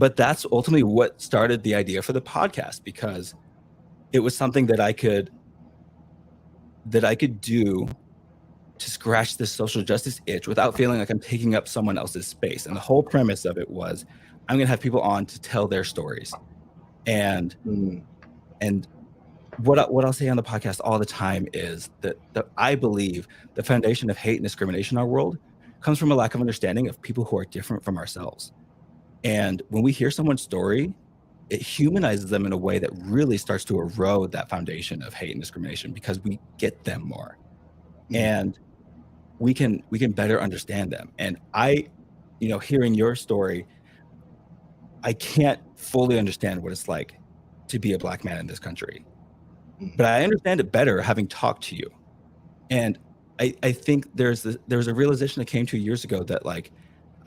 ultimately what started the idea for the podcast, because it was something that I could do to scratch this social justice itch without feeling like I'm taking up someone else's space. And the whole premise of it was, I'm going to have people on to tell their stories. And what I'll say on the podcast all the time is that I believe the foundation of hate and discrimination in our world comes from a lack of understanding of people who are different from ourselves. And when we hear someone's story, it humanizes them in a way that really starts to erode that foundation of hate and discrimination, because we get them more. And we can better understand them. And hearing your story, I can't fully understand what it's like to be a Black man in this country, but I understand it better having talked to you. And I think there's a realization that came 2 years ago that, like,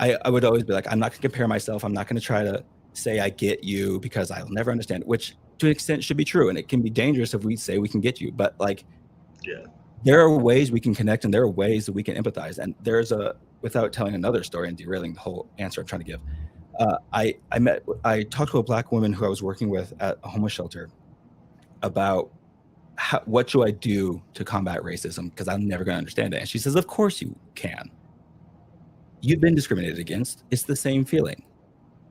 I would always be like, I'm not going to compare myself. I'm not going to try to say I get you, because I'll never understand it, which to an extent should be true. And it can be dangerous if we say we can get you, but like, there are ways we can connect, and there are ways that we can empathize. And without telling another story and derailing the whole answer I'm trying to give, I talked to a Black woman who I was working with at a homeless shelter about what should I do to combat racism, because I'm never going to understand it. And she says, of course you can. You've been discriminated against. It's the same feeling.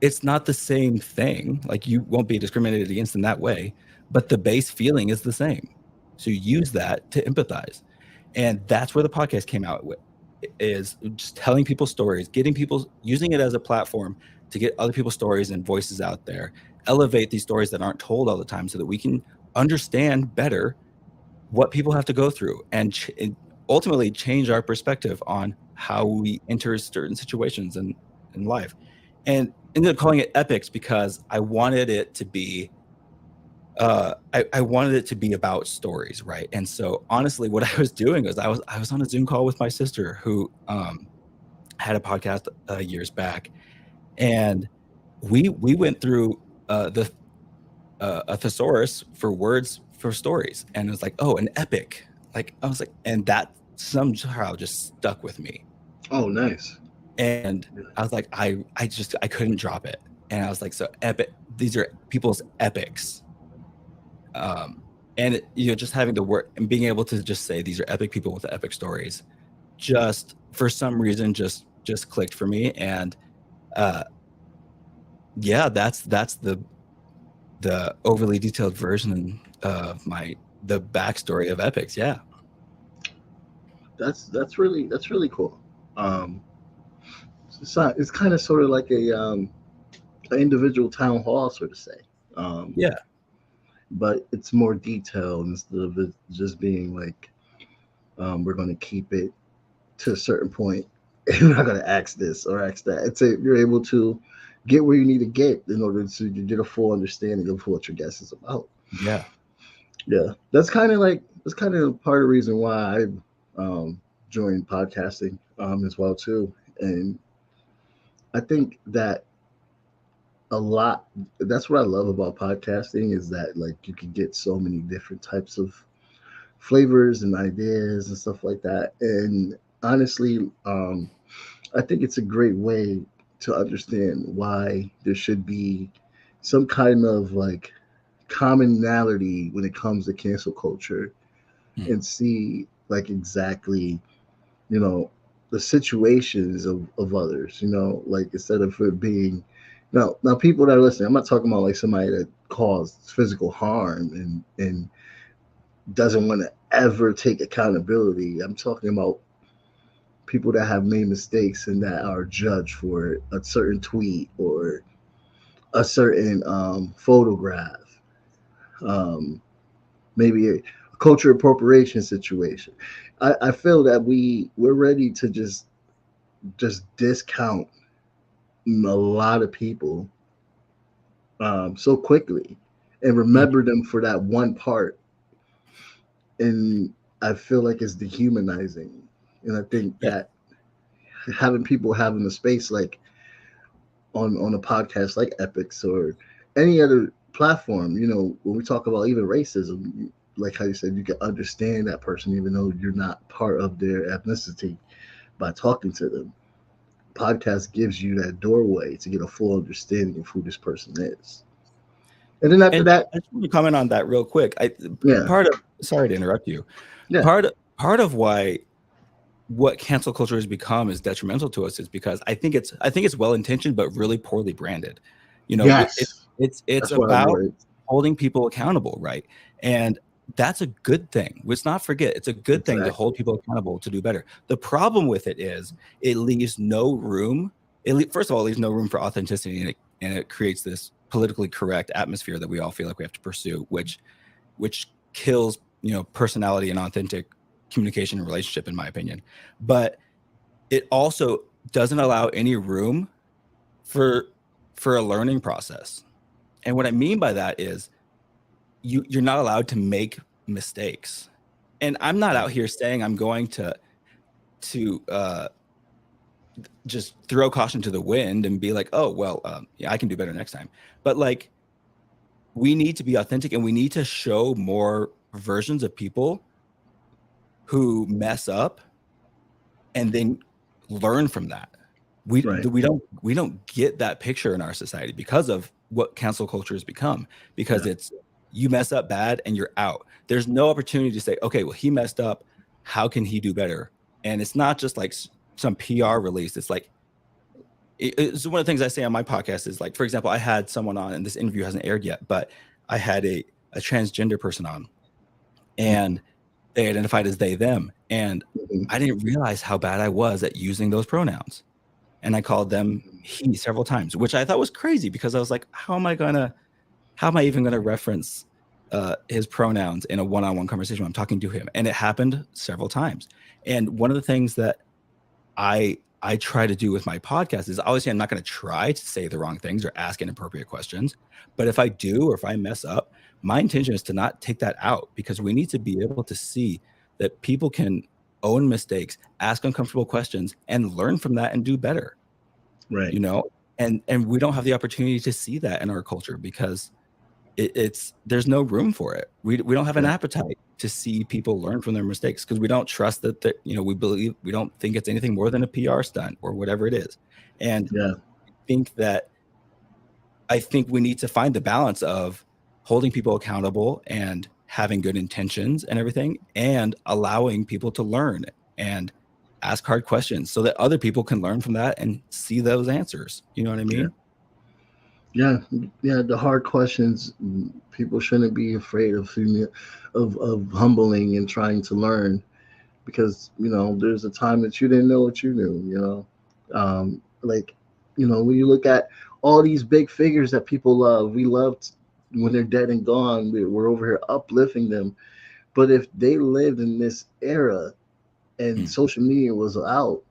It's not the same thing. Like, you won't be discriminated against in that way, but the base feeling is the same. So use that to empathize. And that's where the podcast came out with, is just telling people stories, using it as a platform to get other people's stories and voices out there, elevate these stories that aren't told all the time, so that we can understand better what people have to go through, and ultimately change our perspective on how we enter certain situations in life. And ended up calling it Epics because I wanted it to be I wanted it to be about stories, right? And so honestly, what I was doing was I was on a Zoom call with my sister, who had a podcast years back, and we went through a thesaurus for words for stories, and it was like, oh, an epic. Like, I was like, and that somehow just stuck with me. Oh, nice. And I was like, I couldn't drop it. And I was like, so epic, these are people's epics. And just having the word and being able to just say these are epic people with epic stories, just for some reason just clicked for me. And that's the overly detailed version of the backstory of epics. Yeah, that's really cool. It's kind of sort of like an individual town hall, so to say. Yeah, but it's more detailed instead of it just being like, we're going to keep it to a certain point, and we're not going to ask this or ask that. It's you're able to get where you need to get in order to get a full understanding of what your guest is about. Yeah. That's kind of part of the reason why I joined podcasting as well too. And I think that that's what I love about podcasting, is that, like, you can get so many different types of flavors and ideas and stuff like that. And honestly, I think it's a great way to understand why there should be some kind of like commonality when it comes to cancel culture, and see like exactly, the situations of others, like, instead of it being, now people that are listening, I'm not talking about like somebody that caused physical harm and doesn't want to ever take accountability. I'm talking about people that have made mistakes and that are judged for a certain tweet or a certain photograph, maybe a culture appropriation situation. I feel that we're ready to just discount a lot of people so quickly and remember them for that one part. And I feel like it's dehumanizing. And I think that having people having a space like on a podcast like Epics or any other platform. When we talk about even racism, like how you said, you can understand that person even though you're not part of their ethnicity by talking to them. Podcast gives you that doorway to get a full understanding of who this person is. And then after And that, I just want to comment on that real quick. yeah, Part of sorry to interrupt you. yeah, Part of why what cancel culture has become is detrimental to us is because I think it's well intentioned but really poorly branded. yes, It's that's what I about wanted. holding people accountable, right? And that's a good thing. Let's not forget it's a good thing to hold Exactly. people accountable to do better. The problem with it is it leaves no room. First of all, it leaves no room for authenticity, and it creates this politically correct atmosphere that we all feel like we have to pursue, which kills personality and authentic communication and relationship, in my opinion. But it also doesn't allow any room for a learning process. And what I mean by that is you're not allowed to make mistakes. And I'm not out here saying I'm going to just throw caution to the wind and be like, oh well, yeah, I can do better next time. But like, we need to be authentic, and we need to show more versions of people who mess up and then learn from that. We Right. we don't get that picture in our society because of what cancel culture has become. Because Yeah. it's you mess up bad and you're out. There's no opportunity to say, okay, well, he messed up. How can he do better? And it's not just like some PR release. It's like it's one of the things I say on my podcast is like, for example, I had someone on, and this interview hasn't aired yet, but I had a transgender person on, and they identified as they them, and Mhm. I didn't realize how bad I was at using those pronouns, and I called them he several times, which I thought was crazy because I was like, how am I even gonna reference his pronouns in a one-on-one conversation when I'm talking to him? And it happened several times. And one of the things that I try to do with my podcast is, obviously I'm not going to try to say the wrong things or ask inappropriate questions, but if I do, or if I mess up, my intention is to not take that out, because we need to be able to see that people can own mistakes, ask uncomfortable questions, and learn from that and do better. Right. you know and we don't have the opportunity to see that in our culture because it's there's no room for it. We don't have an Yeah. appetite to see people learn from their mistakes, because we don't trust that we don't think it's anything more than a PR stunt or whatever it is. And Yeah. think that I think we need to find the balance of holding people accountable and having good intentions and everything, and allowing people to learn and ask hard questions so that other people can learn from that and see those answers. You know what I Yeah. mean? Yeah. Yeah. The hard questions. People shouldn't be afraid of humbling and trying to learn, because there's a time that you didn't know what you knew. Like, when you look at all these big figures that people love, we loved when they're dead and gone. We're over here uplifting them. But if they lived in this era and Hmm. social media was out,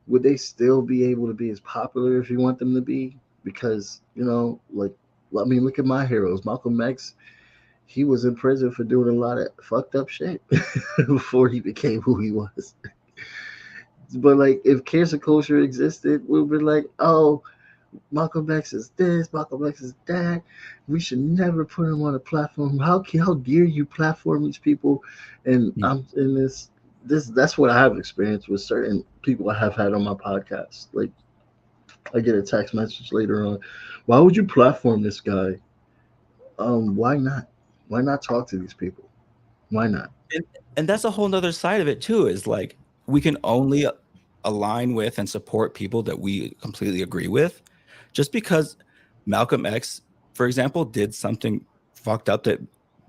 would they still be able to be as popular if you want them to be? Because, like, I mean, look at my heroes. Malcolm X, he was in prison for doing a lot of fucked up shit before he became who he was. But, like, if cancel culture existed, we'd be like, oh, Malcolm X is this, Malcolm X is that. We should never put him on a platform. How dare you platform these people? And Hmm. I'm in this that's what I have experienced with certain people I have had on my podcast. Like, I get a text message later on, why would you platform this guy? Why not? Why not talk to these people? Why not? and, and that's a whole nother side of it too, is like, we can only align with and support people that we completely agree with. Just because Malcolm X, for example, did something fucked up that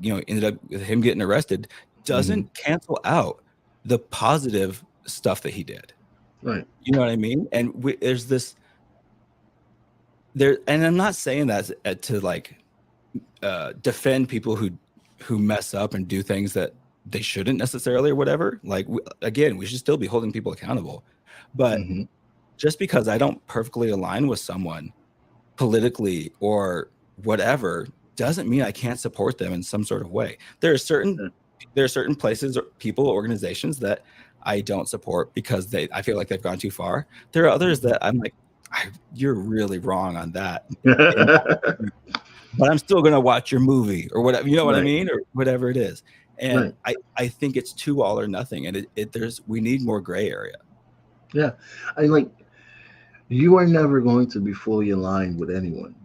ended up with him getting arrested, Hmm. doesn't cancel out the positive stuff that he did. Right. You know what I mean? And there's this there, and I'm not saying that to like defend people who mess up and do things that they shouldn't necessarily, or whatever. Like, again, we should still be holding people accountable. But Hmm. just because I don't perfectly align with someone politically or whatever doesn't mean I can't support them in some sort of way. Yeah. There are certain places or people, organizations that I don't support because I feel like they've gone too far. There are others that I'm like, you're really wrong on that. And, but I'm still going to watch your movie or whatever, you know what I Right, mean? Or whatever it is. And right. I think it's too all or nothing. And we need more gray area. Yeah. I mean, like, you are never going to be fully aligned with anyone.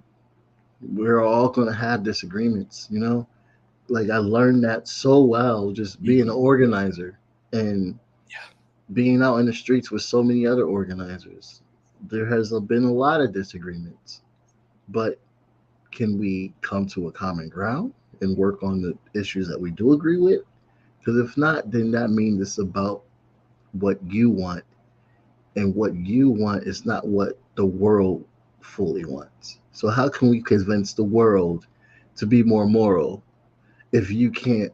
We're all going to have disagreements, you know? Like, I learned that so well just being an Mhm. organizer and Yeah. being out in the streets with so many other organizers. There has been a lot of disagreements, but can we come to a common ground and work on the issues that we do agree with? Because if not, then that means it's about what you want, and what you want is not what the world fully wants. So how can we convince the world to be more moral if you can't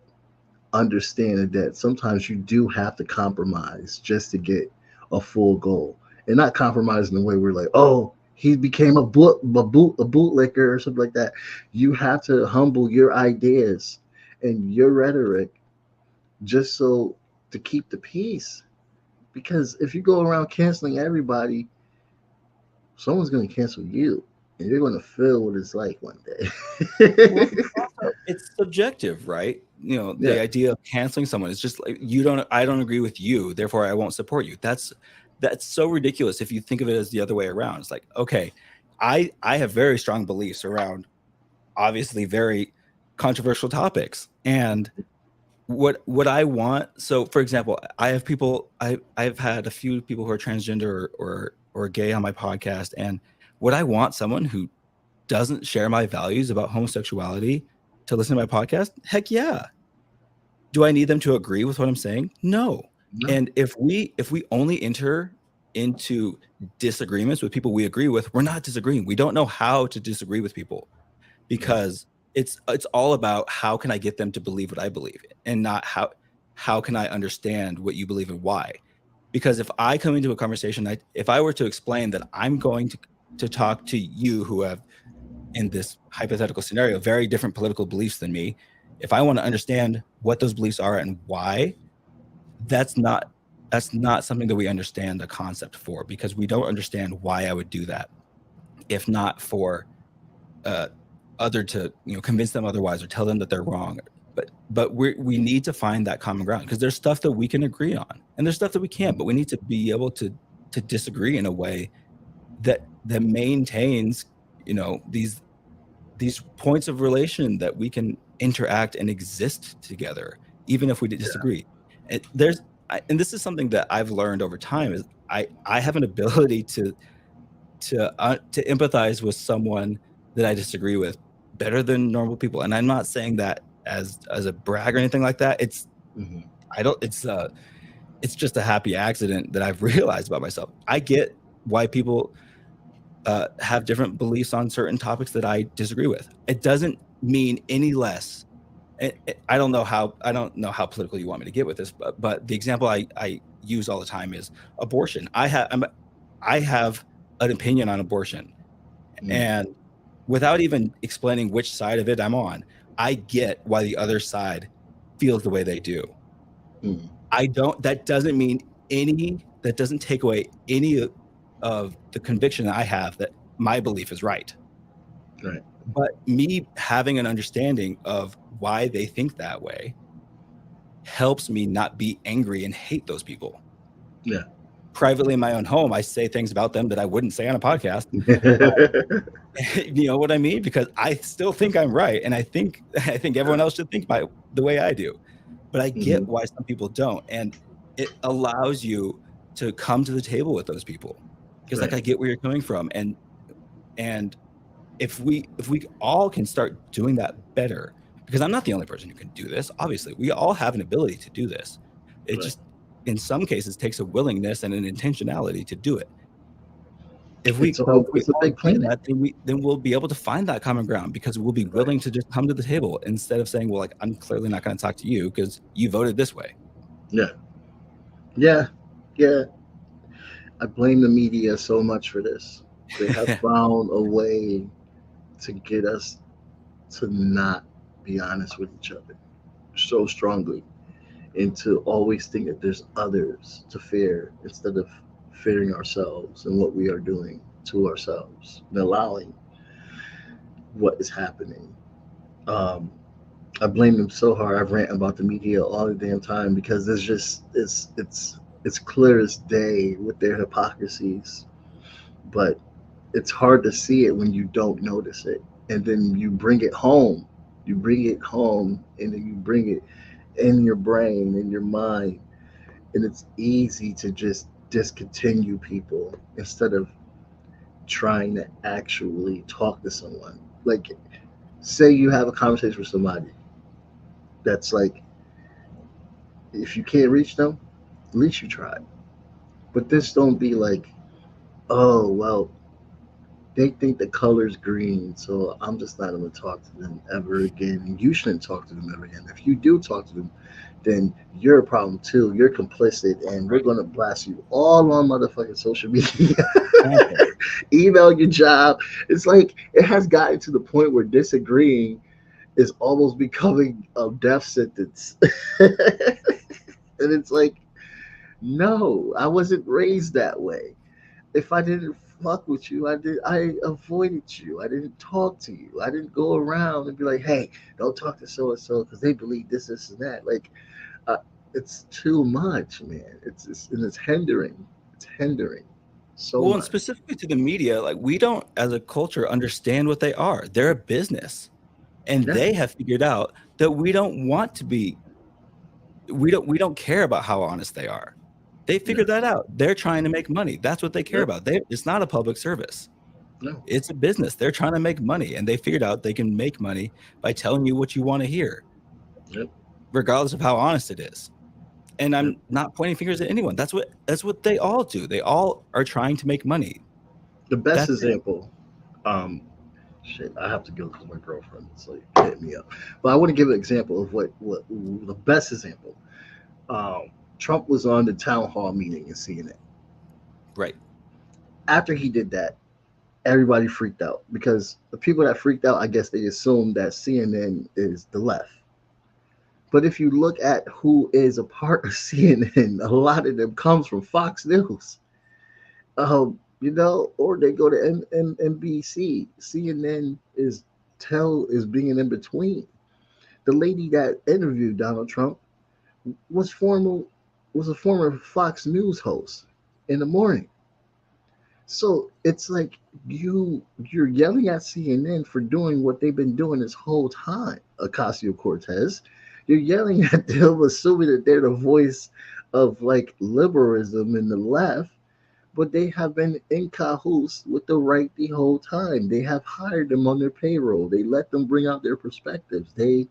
understand that sometimes you do have to compromise just to get a full goal, and not compromise in the way we're like, oh, he became a bootlicker or something like that. You have to humble your ideas and your rhetoric just so to keep the peace. Because if you go around canceling everybody, someone's going to cancel you, and you're going to feel what it's like one Well, day. it's subjective, right? You know, Yeah. the idea of canceling someone is just like I don't agree with you, therefore I won't support you. That's so ridiculous if you think of it as the other way around. It's like, okay, I have very strong beliefs around obviously very controversial topics. And what I want, so for example, I've had a few people who are transgender or gay on my podcast, and would I want someone who doesn't share my values about homosexuality to listen to my podcast? Heck yeah. Do I need them to agree with what I'm saying? No. No. And if we only enter into disagreements with people we agree with, we're not disagreeing. We don't know how to disagree with people, Right. because it's all about how can I get them to believe what I believe, and not how can I understand what you believe and why. Because if I come into a conversation, if I were to explain that I'm going to talk to you who have, in this hypothetical scenario, very different political beliefs than me, if I want to understand what those beliefs are and why, that's not that's not something that we understand the concept for, because we don't understand why I would do that, if not for uh, other to convince them otherwise or tell them that they're wrong. But we need to find that common ground, because there's stuff that we can agree on and there's stuff that we can't, but we need to be able to disagree in a way that maintains these points of relation, that we can interact and exist together even if we Yeah. disagree. And this is something that I've learned over time, is I have an ability to empathize with someone that I disagree with better than normal people. And I'm not saying that as a brag or anything like that. Hmm. I don't it's just a happy accident that I've realized about myself. I get why people have different beliefs on certain topics that I disagree with. It doesn't mean any less. I don't know how political you want me to get with this, but the example I use all the time is abortion. I have an opinion on abortion, Mm. and without even explaining which side of it I'm on, I get why the other side feels the way they do. Mm. I don't That doesn't mean that doesn't take away any of the conviction that I have that my belief is right. Right. But me having an understanding of why they think that way helps me not be angry and hate those people. Yeah. Privately in my own home, I say things about them that I wouldn't say on a podcast. But you know what I mean? Because I still think I'm right, and I think everyone else should think the way I do. But I get Hmm. why some people don't, and it allows you to come to the table with those people, because like Right. I get where you're coming from, and if we all can start doing that better, because I'm not the only person who can do this. Obviously, we all have an ability to do this. It Right. just in some cases takes a willingness and an intentionality to do it. If we It's a all big do planet. that, then we'll be able to find that common ground, because we'll be Right. willing to just come to the table instead of saying, well, like, I'm clearly not going to talk to you because you voted this way. Yeah. Yeah. Yeah. I blame the media so much for this. They have found a way to get us to not be honest with each other so strongly, and to always think that there's others to fear instead of fearing ourselves and what we are doing. to ourselves and allowing what is happening. Um, I blame them so hard. I've ranted about the media all the damn time because it's just it's clear as day with their hypocrisies, but it's hard to see it when you don't notice it, and then you bring it home. You bring it home, and then you bring it in your brain, in your mind, and it's easy to just discontinue people instead of trying to actually talk to someone. Like, say you have a conversation with somebody that's like, if you can't reach them, at least you tried. But this don't be like, oh well, they think the color's green, so I'm just not gonna talk to them ever again. And you shouldn't talk to them ever again. If you do talk to them, then you're a problem too. You're complicit, and we're Right. gonna blast you all on motherfucking social media. Example. Email your job. It's like it has gotten to the point where disagreeing is almost becoming a death sentence. And it's like, no, I wasn't raised that way. If I didn't fuck with you, I avoided you. I didn't talk to you. I didn't go around and be like, hey, don't talk to so and so because they believe this, and that. Like, uh, it's too much, man. And it's hindering. It's hindering so Well, and much. specifically to the media, like we don't, as a culture, understand what they are. They're a business, and Yeah, they have figured out that we don't want to be. We don't care about how honest they are. They yeah, figured that out. They're trying to make money. That's what they care yep, about. It's not a public service. no, It's a business. They're trying to make money, and they figured out they can make money by telling you what you want to hear, yep, regardless of how honest it is. And yep. I'm not pointing fingers at anyone. That's what they all do. They all are trying to make money. The best That's it. example, um, shit, I have to go because my girlfriend is like hit me up. But I want to give an example of what the best example. Um, Trump was on the town hall meeting in CNN. Right. After he did that, everybody freaked out because the people that freaked out, I guess they assumed that CNN is the left. But if you look at who is a part of CNN, a lot of them comes from Fox News. Or they go to NBC. CNN is being in between. The lady that interviewed Donald Trump was formal was a former Fox News host in the morning. So it's like you're yelling at CNN for doing what they've been doing this whole time, Ocasio Cortez. You're yelling at them, assuming that they're the voice of like liberalism in the left, but they have been in cahoots with the right the whole time. They have hired them on their payroll. They let them bring out their perspectives. They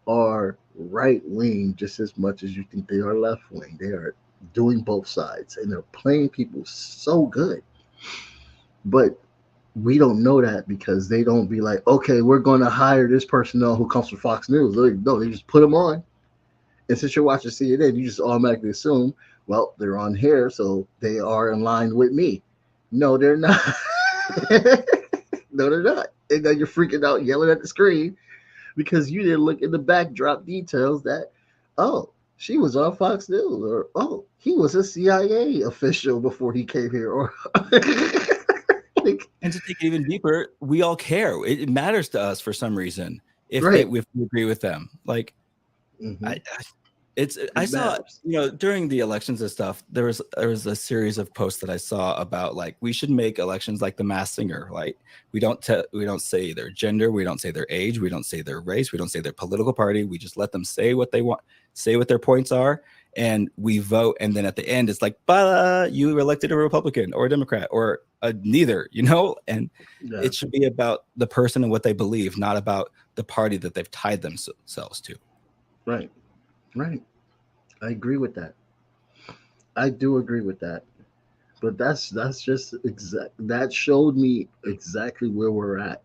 are right wing just as much as you think they are left wing. They are doing both sides and they're playing people so good. But we don't know that because they don't be like, okay, we're going to hire this personnel who comes from Fox News. No, they just put them on. And since you're watching CNN, you just automatically assume, well, they're on here, so they are in line with me. No, they're not. No, they're not. And then you're freaking out, yelling at the screen because you didn't look at the backdrop details that, oh, she was on Fox News, or oh, he was a CIA official before he came here, or like, And to take it even deeper, we all care. It matters to us for some reason if right. we agree with them. Like Hmm. I It saw, matters. during the elections and stuff, there was a series of posts that I saw about like we should make elections like the Masked Singer. Like we don't say their gender, we don't say their age, we don't say their race, we don't say their political party. We just let them say what they want, say what their points are, and we vote. And then at the end, it's like, "Bah, you elected a Republican or a Democrat or neither," And Yeah, it should be about the person and what they believe, not about the party that they've tied themselves to. right, right. I agree with that. I do agree with that. But that's just exact. That showed me exactly where we're at.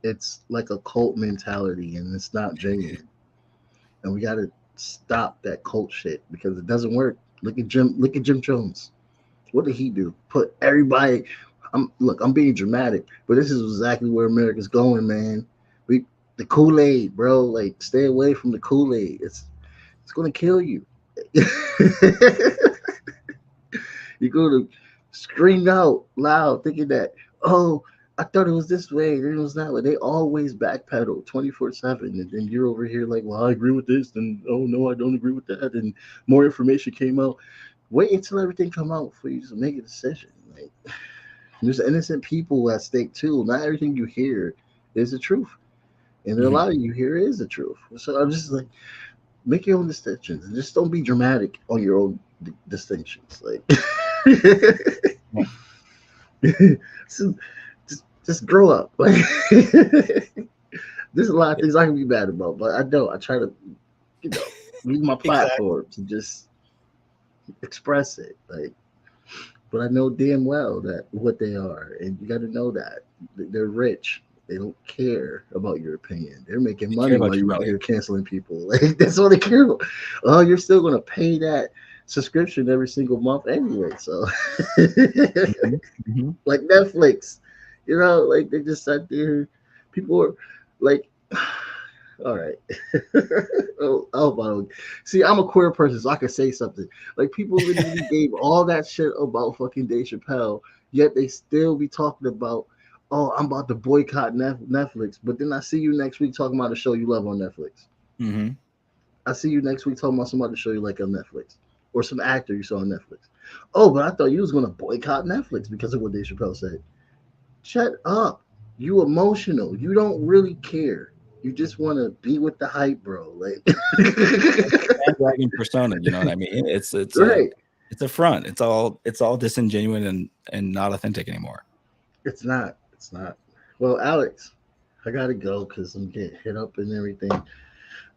It's like a cult mentality, and it's not genuine. And we got to stop that cult shit because it doesn't work. Look at Jim. Look at Jim Jones. What did he do? Put everybody. I'm being dramatic, but this is exactly where America's going, man. We the Kool Aid, bro. Like, stay away from the Kool Aid. It's gonna kill you. You're gonna screamed out loud, thinking that, oh, I thought it was this way, and it was that way. They always backpedal 24/7, and then you're over here like, well, I agree with this, and oh no, I don't agree with that, and more information came out. Wait until everything come out for you to make a decision. Like, there's innocent people at stake too. Not everything you hear is the truth, and a Mhm. lot of you hear is the truth. So I'm just like, make your own distinctions, and just don't be dramatic on your own distinctions. Like, so just grow up. Like, there's a lot of things I can be mad about, but I don't. I try to, you know, use my Exactly. platform to just express it. Like, but I know damn well that what they are, and you got to know that they're rich. They don't care about your opinion. They're making They care money about while your you're out money. here canceling people. Like, that's all they care about. Oh, you're still gonna pay that subscription every single month anyway. So, Mhm. Mhm. like Netflix, you know, like they just sat there. People are like, all right. Oh my. See, I'm a queer person, so I can say something. Like people literally gave all that shit about fucking Dave Chappelle, yet they still be talking about, oh, I'm about to boycott Netflix. But then I see you next week talking about a show you love on Netflix. Mhm. I see you next week talking about somebody show you like on Netflix or some actor you saw on Netflix. Oh, but I thought you was gonna boycott Netflix because of what Dave Chappelle said. Shut up. You emotional. You don't really care. You just want to be with the hype, bro. Like, Bandwagon persona, you know what I mean? right. It's a front. It's all disingenuous and not authentic anymore. It's not. It's not. Well, Alex, I gotta go because I'm getting hit up and everything.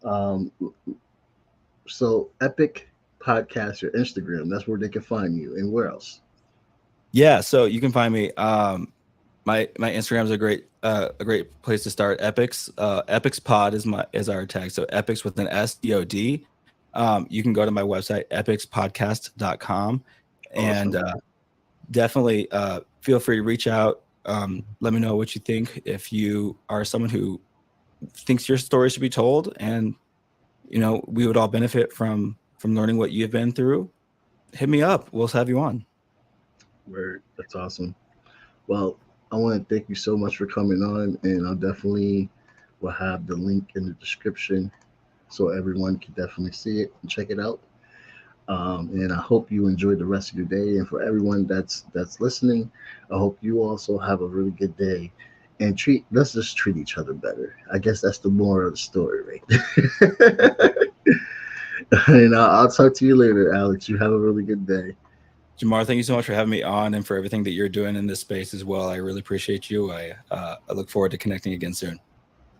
Um, so Epic Podcast, your Instagram. That's where they can find you. And where else? Yeah, so you can find me. My Instagram is a great place to start. Epics Pod is our tag. So Epics with an SDOD. You can go to my website epicspodcast.com and Awesome. definitely feel free to reach out. Let me know what you think. If you are someone who thinks your story should be told, and we would all benefit from learning what you've been through, hit me up. We'll have you on. Word. That's awesome. Well, I want to thank you so much for coming on, and I'll definitely will have the link in the description so everyone can definitely see it and check it out. And I hope you enjoyed the rest of your day. And for everyone that's listening, I hope you also have a really good day. And let's just treat each other better. I guess that's the moral of the story, right? And I'll talk to you later, Alex. You have a really good day. Jamar, thank you so much for having me on and for everything that you're doing in this space as well. I really appreciate you. I look forward to connecting again soon.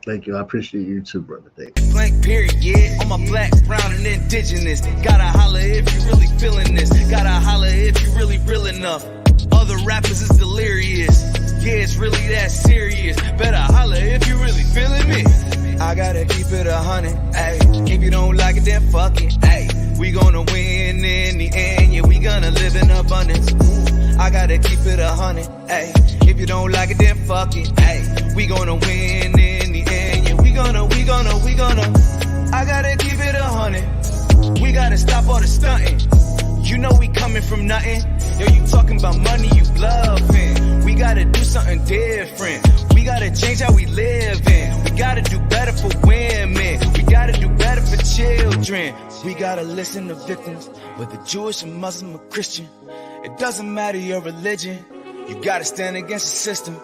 Thank you. I appreciate you too, brother. Thank you. Blank period, yeah. I'm a black, brown, and indigenous. Gotta holler if you really feeling this. Gotta holler if you really real enough. Other rappers is delirious. Yeah, it's really that serious. Better holler if you really feeling me. I gotta keep it 100, ayy. If you don't like it, then fuck it, ayy. We gonna win in the end, yeah, we gonna live in abundance. I gotta keep it 100, ayy. If you don't like it, then fuck it, ayy. We gonna win in the end, yeah, we gonna. I gotta keep it 100. We gotta stop all the stunting. You know we coming from nothing. Yo, you talking about money, you bluffing. We gotta do something different. We gotta change how we live in. We gotta do better for women. We gotta do better for children. We gotta listen to victims, whether Jewish or Muslim or Christian. It doesn't matter your religion. You gotta stand against the system.